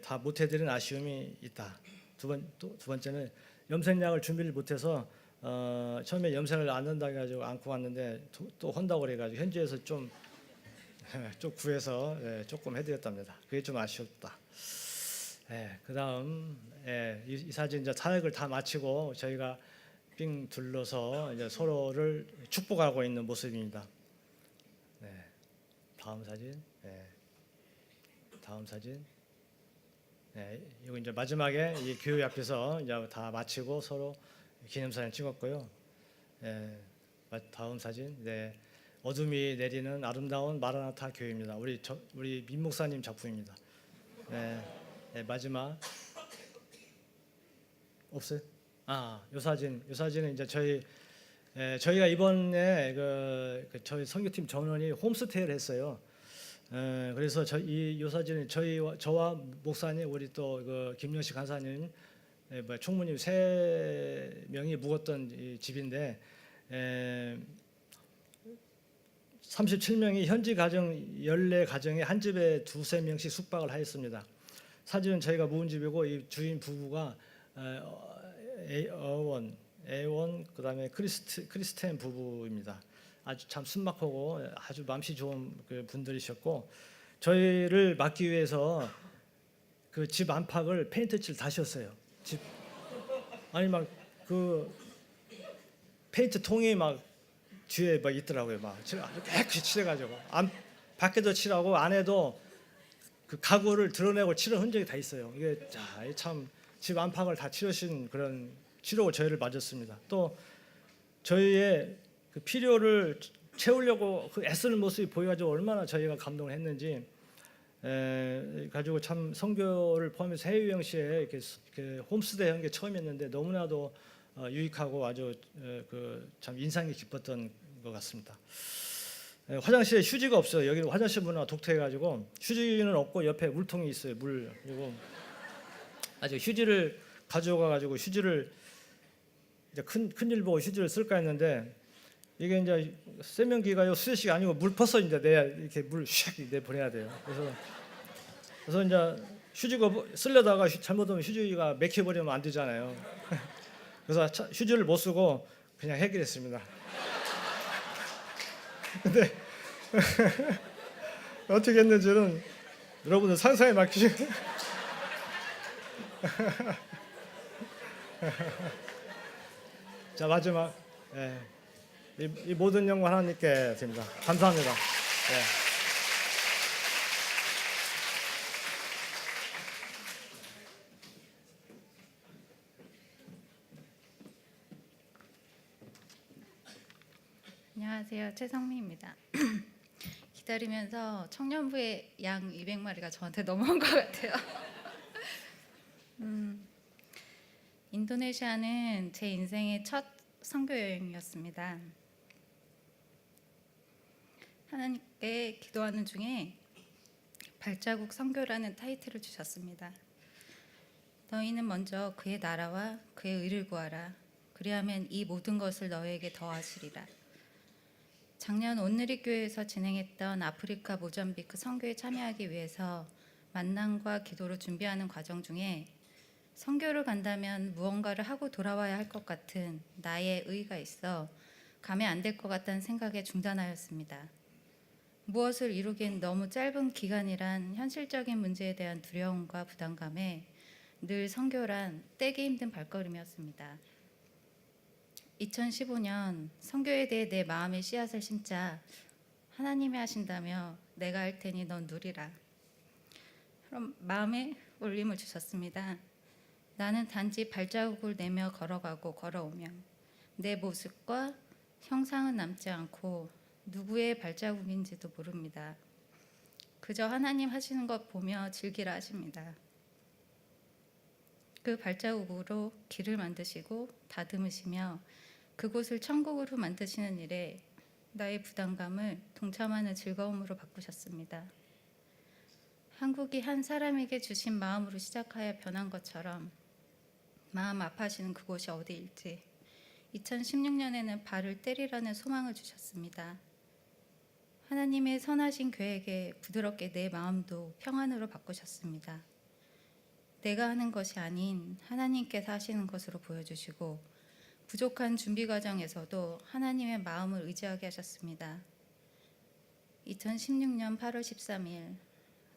다 못해드린 아쉬움이 있다. 두 번째는 염색약을 준비를 못해서 처음에 염색을 안 한다고 해가지고 안고 왔는데 또 혼다고 그래가지고 현지에서 좀 구해서 조금 해드렸답니다. 그게 좀 아쉬웠다. 그다음 이 사진 이제 사역을 다 마치고 저희가 빙 둘러서 이제 서로를 축복하고 있는 모습입니다. 다음 사진. 다음 사진. 이거 이제 마지막에 이 교회 앞에서 이제 다 마치고 서로 기념사진 찍었고요. 다음 사진. 어둠이 내리는 아름다운 마라나타 교회입니다. 우리 민 목사님 작품입니다. 마지막 없어요? 요 사진은 이제 저희가 이번에 저희 선교팀 전원이 홈스테이를 했어요. 그래서 이 사진은 저와 목사님, 우리 또 김영식 간사님, 총무님 3명이 묵었던 이 집인데 37명이 현지 가정 14가정에 한 집에 2-3명씩 숙박을 하였습니다. 사진은 저희가 묵은 집이고 이 주인 부부가 애원 그다음에 크리스텐 부부입니다. 아주 참 순박하고 아주 맘씨 좋은 분들이셨고 저희를 막기 위해서 그 집 안팎을 페인트칠 다셨어요. 아니 막 페인트 통이 막 뒤에 막 있더라고요. 막 깨끗이 칠해가지고 밖에도 칠하고 안에도 그 가구를 드러내고 칠한 흔적이 다 있어요. 이게 참 집 안팎을 다 치르신 그런 치료고 저희를 맞았습니다. 또 저희의 그 필요를 채우려고 애쓰는 모습이 보여가지고 얼마나 저희가 감동을 했는지 가지고 참 선교를 포함해서 해외 여행 시에 이렇게 홈스테이 한 게 처음이었는데 너무나도 유익하고 아주 참 인상이 깊었던 것 같습니다. 화장실에 휴지가 없어요. 여기는 화장실 문화가 독특해가지고 휴지는 없고 옆에 물통이 있어요. 그리고 아주 휴지를 가져가가지고 휴지를 이제 큰일 보고 휴지를 쓸까 했는데 이게 이제 세면기가 수제식이 아니고 물 퍼서 이제 이렇게 물 샥 내보내야 돼요. 그래서 이제 휴지가 쓰려다가 잘못하면 휴지가 맥혀버리면 안 되잖아요. 그래서 휴지를 못 쓰고 그냥 해결했습니다. 근데 어떻게 했는지는 여러분들 상상에 맡기시고 자 마지막 이 모든 영광 하나님께 드립니다. 감사합니다. 안녕하세요. 최성미입니다. 기다리면서 청년부의 양 200마리가 저한테 넘어온 것 같아요. 인도네시아는 제 인생의 첫 선교 여행이었습니다. 하나님께 기도하는 중에 발자국 선교라는 타이틀을 주셨습니다. 너희는 먼저 그의 나라와 그의 의를 구하라. 그리하면 이 모든 것을 너희에게 더하시리라. 작년 온누리교회에서 진행했던 아프리카 모잠비크 선교에 참여하기 위해서 만남과 기도로 준비하는 과정 중에 선교를 간다면 무언가를 하고 돌아와야 할 것 같은 나의 의가 있어 가면 안 될 것 같다는 생각에 중단하였습니다. 무엇을 이루긴 너무 짧은 기간이란 현실적인 문제에 대한 두려움과 부담감에 늘 선교란 떼기 힘든 발걸음이었습니다. 2015년 선교에 대해 내 마음의 씨앗을 심자 하나님이 하신다며 내가 할 테니 넌 누리라. 그럼 마음에 울림을 주셨습니다. 나는 단지 발자국을 내며 걸어가고 걸어오며 내 모습과 형상은 남지 않고 누구의 발자국인지도 모릅니다. 그저 하나님 하시는 것 보며 즐기라 하십니다. 그 발자국으로 길을 만드시고 다듬으시며 그곳을 천국으로 만드시는 일에 나의 부담감을 동참하는 즐거움으로 바꾸셨습니다. 한국이 한 사람에게 주신 마음으로 시작하여 변한 것처럼 마음 아파하시는 그곳이 어디일지 2016년에는 발을 때리라는 소망을 주셨습니다. 하나님의 선하신 계획에 부드럽게 내 마음도 평안으로 바꾸셨습니다. 내가 하는 것이 아닌 하나님께서 하시는 것으로 보여주시고 부족한 준비 과정에서도 하나님의 마음을 의지하게 하셨습니다. 2016년 8월 13일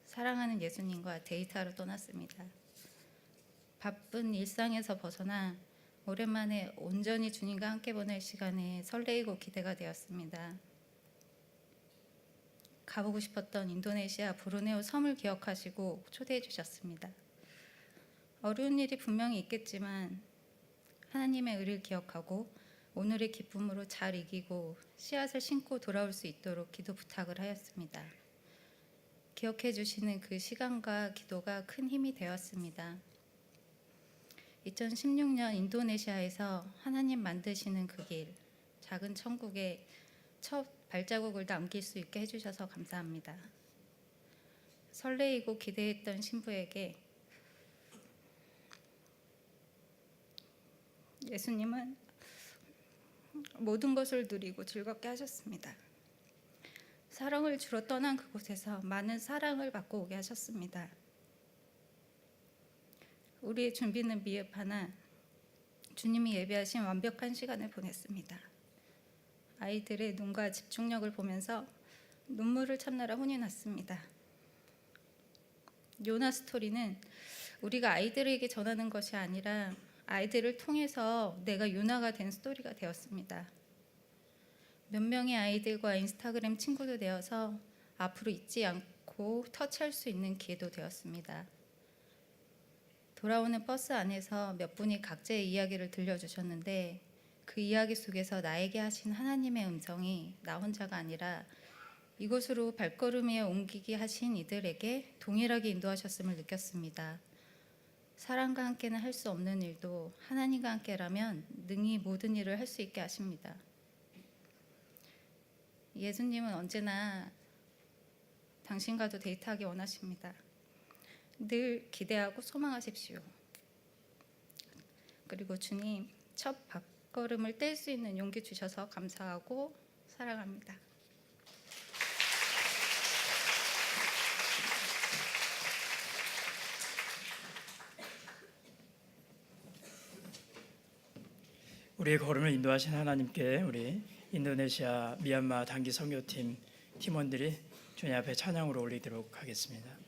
사랑하는 예수님과 데이트하러 떠났습니다. 바쁜 일상에서 벗어나 오랜만에 온전히 주님과 함께 보낼 시간에 설레이고 기대가 되었습니다. 가보고 싶었던 인도네시아 브루네오 섬을 기억하시고 초대해 주셨습니다. 어려운 일이 분명히 있겠지만 하나님의 의를 기억하고 오늘의 기쁨으로 잘 이기고 씨앗을 심고 돌아올 수 있도록 기도 부탁을 하였습니다. 기억해 주시는 그 시간과 기도가 큰 힘이 되었습니다. 2016년 인도네시아에서 하나님 만드시는 그 길, 작은 천국에 첫 발자국을 남길 수 있게 해주셔서 감사합니다. 설레이고 기대했던 신부에게 예수님은 모든 것을 누리고 즐겁게 하셨습니다. 사랑을 주러 떠난 그곳에서 많은 사랑을 받고 오게 하셨습니다. 우리의 준비는 미흡하나 주님이 예비하신 완벽한 시간을 보냈습니다. 아이들의 눈과 집중력을 보면서 눈물을 참느라 혼이 났습니다. 요나 스토리는 우리가 아이들에게 전하는 것이 아니라 아이들을 통해서 내가 요나가 된 스토리가 되었습니다. 몇 명의 아이들과 인스타그램 친구도 되어서 앞으로 잊지 않고 터치할 수 있는 기회도 되었습니다. 돌아오는 버스 안에서 몇 분이 각자의 이야기를 들려주셨는데 그 이야기 속에서 나에게 하신 하나님의 음성이 나 혼자가 아니라 이곳으로 발걸음에 옮기게 하신 이들에게 동일하게 인도하셨음을 느꼈습니다. 사랑과 함께는 할 수 없는 일도 하나님과 함께라면 능히 모든 일을 할 수 있게 하십니다. 예수님은 언제나 당신과도 데이트하기 원하십니다. 늘 기대하고 소망하십시오. 그리고 주님, 첫 발걸음을 뗄 수 있는 용기 주셔서 감사하고 사랑합니다. 우리의 걸음을 인도하신 하나님께 우리 인도네시아 미얀마 단기 선교팀 팀원들이 주님 앞에 찬양으로 올리도록 하겠습니다.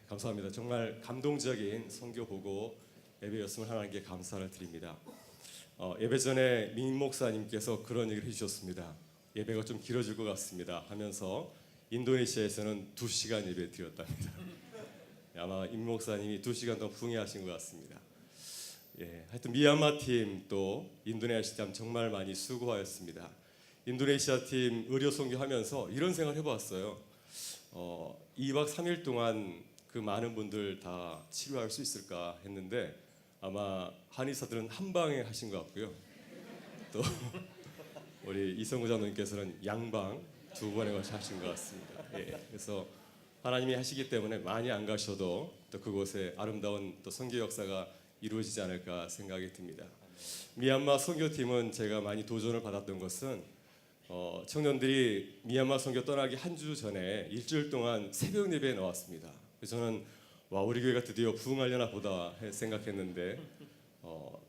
감사합니다. 정말 감동적인 선교 보고 예배였음을 하나님께 감사를 드립니다. 예배 전에 민 목사님께서 그런 얘기를 해주셨습니다. 예배가 좀 길어질 것 같습니다 하면서 인도네시아에서는 2시간 예배 드렸답니다. 아마 임 목사님이 2시간 동안 풍요하신 것 같습니다. 하여튼 미얀마 팀 또 인도네시아 팀 정말 많이 수고하였습니다. 인도네시아 팀 의료 선교하면서 이런 생각을 해보았어요. 2박 3일 동안 그 많은 분들 다 치료할 수 있을까 했는데 아마 한의사들은 한 방에 하신 것 같고요. 또 우리 이성구 장로님께서는 양방 2번에 걸쳐 하신 것 같습니다. 그래서 하나님이 하시기 때문에 많이 안 가셔도 또 그곳에 아름다운 또 선교 역사가 이루어지지 않을까 생각이 듭니다. 미얀마 선교팀은 제가 많이 도전을 받았던 것은 청년들이 미얀마 선교 떠나기 한 주 전에 일주일 동안 새벽 예배에 나왔습니다. 그래서 저는 와 우리 교회가 드디어 부흥하려나 보다 생각했는데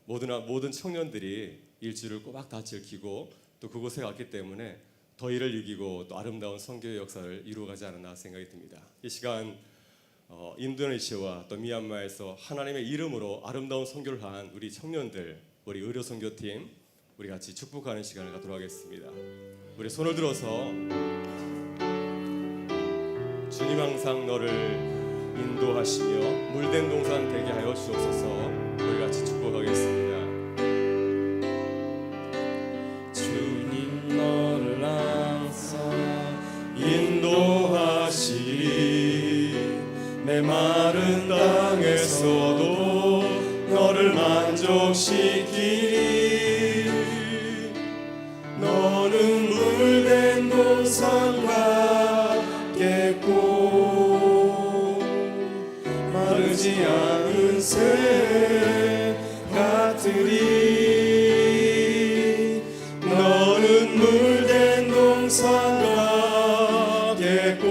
모든 청년들이 일주일을 꼬박 다 지키고 또 그곳에 갔기 때문에 더위를 이기고 또 아름다운 선교의 역사를 이루어가지 않았나 생각이 듭니다. 이 시간 인도네시아와 또 미얀마에서 하나님의 이름으로 아름다운 선교를 한 우리 청년들, 우리 의료 선교팀 우리 같이 축복하는 시간을 갖도록 하겠습니다. 우리 손을 들어서 주님 항상 너를 인도하시며 물된 동산 되게 하여 주옵소서. 우리 같이 축복하겠습니다. 주님 너를 항상 인도하시리 내 마른 땅에서도 너를 만족시키리 너는 물된 동산과 깼고 마르지 않은 새 같으리 너는 물된 동산과 깼고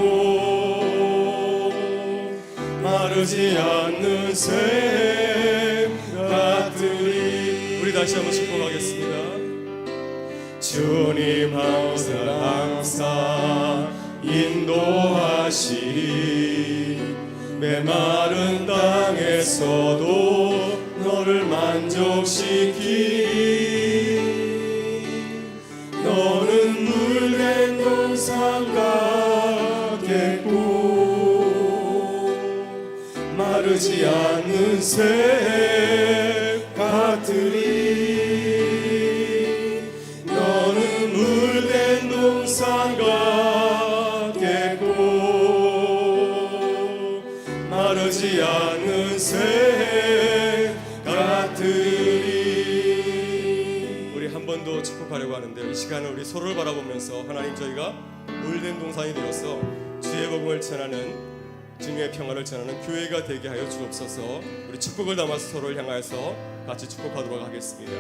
마르지 않는 새 같으리 우리 다시 한번 축복하겠습니다. 주님 항상 인도하시리 메마른 땅에서도 너를 만족시키리 너는 물된 동산과 깼고 마르지 않는 새 같으리 너는 물된 동산과 깼고 마르지 않는 새 같으리 우리 한 번 더 축복하려고 하는데 이 시간은 우리 서로를 바라보면서 하나님 저희가 물된 동산이 되어서 주의 복음을 전하는 주님의 평화를 전하는 교회가 되게 하여 주옵소서. 우리 축복을 담아서 서로를 향하여서 같이 축복하도록 하겠습니다.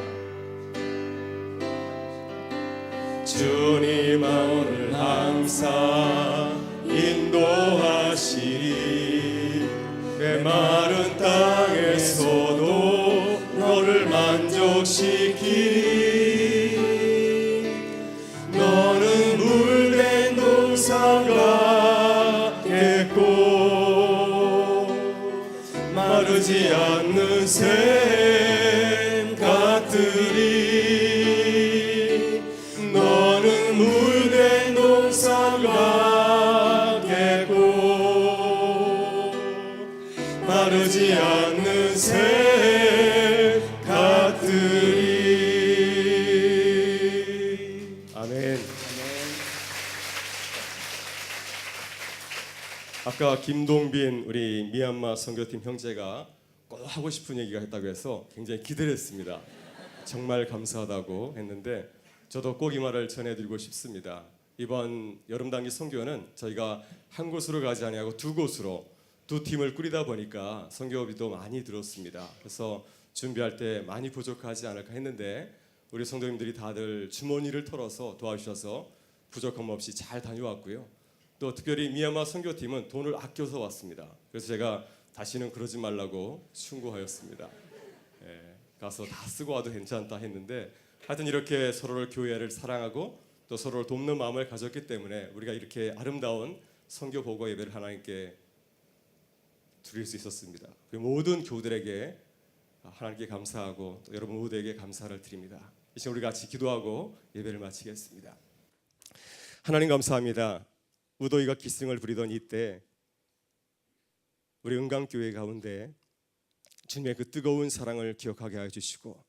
주님 오늘 항상 인도하시리 메마른 땅에서도 너를 만족시키리 너는 물된 동산과 깼고 마르지 않는 샘 같으리 너는 물된 동산과 마르지 않는 새 같으리. 아멘. 아까 김동빈 우리 미얀마 선교팀 형제가 꼭 하고 싶은 얘기가 있다고 해서 굉장히 기대를 했습니다. 정말 감사하다고 했는데 저도 꼭 이 말을 전해드리고 싶습니다. 이번 여름 단기 선교는 저희가 한 곳으로 가지 아니하고 두 곳으로 두 팀을 꾸리다 보니까 선교비도 많이 들었습니다. 그래서 준비할 때 많이 부족하지 않을까 했는데 우리 성도님들이 다들 주머니를 털어서 도와주셔서 부족함 없이 잘 다녀왔고요. 또 특별히 미얀마 선교팀은 돈을 아껴서 왔습니다. 그래서 제가 다시는 그러지 말라고 충고하였습니다. 가서 다 쓰고 와도 괜찮다 했는데 하여튼 이렇게 서로를 교회를 사랑하고 또 서로를 돕는 마음을 가졌기 때문에 우리가 이렇게 아름다운 선교 보고 예배를 하나님께 드릴 수 있었습니다. 모든 교우들에게 하나님께 감사하고 또 여러분 모두에게 감사를 드립니다. 이 시간 우리 같이 기도하고 예배를 마치겠습니다. 하나님 감사합니다. 무더위가 기승을 부리던 이때 우리 은강교회 가운데 주님의 그 뜨거운 사랑을 기억하게 하여 주시고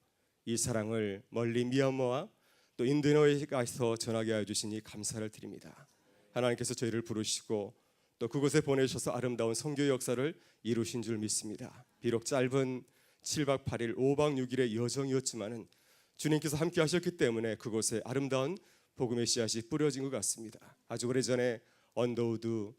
이 사랑을 멀리 미얀마와 또 인도네시아에 가서 전하게 하여 주시니 감사를 드립니다. 하나님께서 저희를 부르시고 또 그곳에 보내셔서 아름다운 선교 역사를 이루신 줄 믿습니다. 비록 짧은 7박 8일 5박 6일의 여정이었지만은 주님께서 함께 하셨기 때문에 그곳에 아름다운 복음의 씨앗이 뿌려진 것 같습니다. 아주 오래전에 언더우드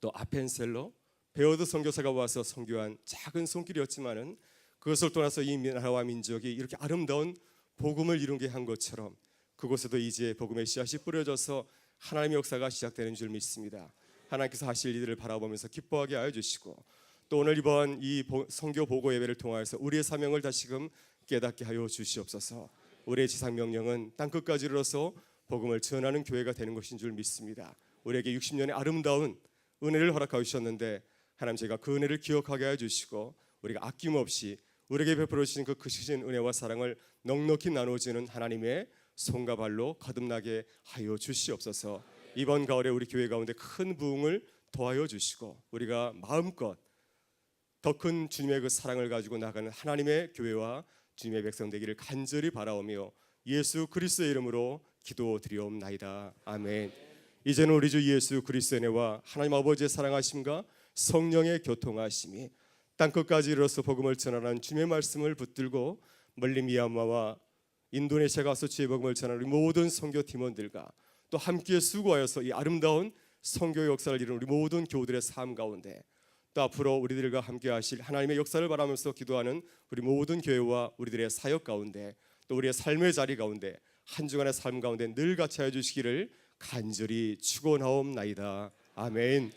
또 아펜셀러 베어드 선교사가 와서 선교한 작은 손길이었지만은 그것을 떠나서 이 나라와 민족이 이렇게 아름다운 복음을 이루게 한 것처럼 그곳에도 이제 복음의 씨앗이 뿌려져서 하나님의 역사가 시작되는 줄 믿습니다. 하나님께서 하실 일들을 바라보면서 기뻐하게 하여 주시고 또 오늘 이번 이 선교 보고 예배를 통하여서 우리의 사명을 다시금 깨닫게 하여 주시옵소서. 우리의 지상 명령은 땅끝까지 이르러서 복음을 전하는 교회가 되는 것인 줄 믿습니다. 우리에게 60년의 아름다운 은혜를 허락하여 주셨는데 하나님 제가 그 은혜를 기억하게 하여 주시고 우리가 아낌없이 우리에게 베풀어 주신 그 크신 은혜와 사랑을 넉넉히 나눠주는 하나님의 손과 발로 거듭나게 하여 주시옵소서. 이번 가을에 우리 교회 가운데 큰 부흥을 더하여 주시고 우리가 마음껏 더 큰 주님의 그 사랑을 가지고 나가는 하나님의 교회와 주님의 백성 되기를 간절히 바라오며 예수 그리스도의 이름으로 기도드리옵나이다. 아멘. 이제는 우리 주 예수 그리스도의 은혜와 하나님 아버지의 사랑하심과 성령의 교통하심이 땅끝까지 이르러서 복음을 전하는 주님의 말씀을 붙들고 멀리 미얀마와 인도네시아 가서 주의 복음을 전하는 모든 선교 팀원들과 또 함께 수고하여서 이 아름다운 선교 역사를 이루는 우리 모든 교우들의 삶 가운데 또 앞으로 우리들과 함께 하실 하나님의 역사를 바라면서 기도하는 우리 모든 교회와 우리들의 사역 가운데 또 우리의 삶의 자리 가운데 한 주간의 삶 가운데 늘 같이 하여 주시기를 간절히 축원하옵나이다. 아멘.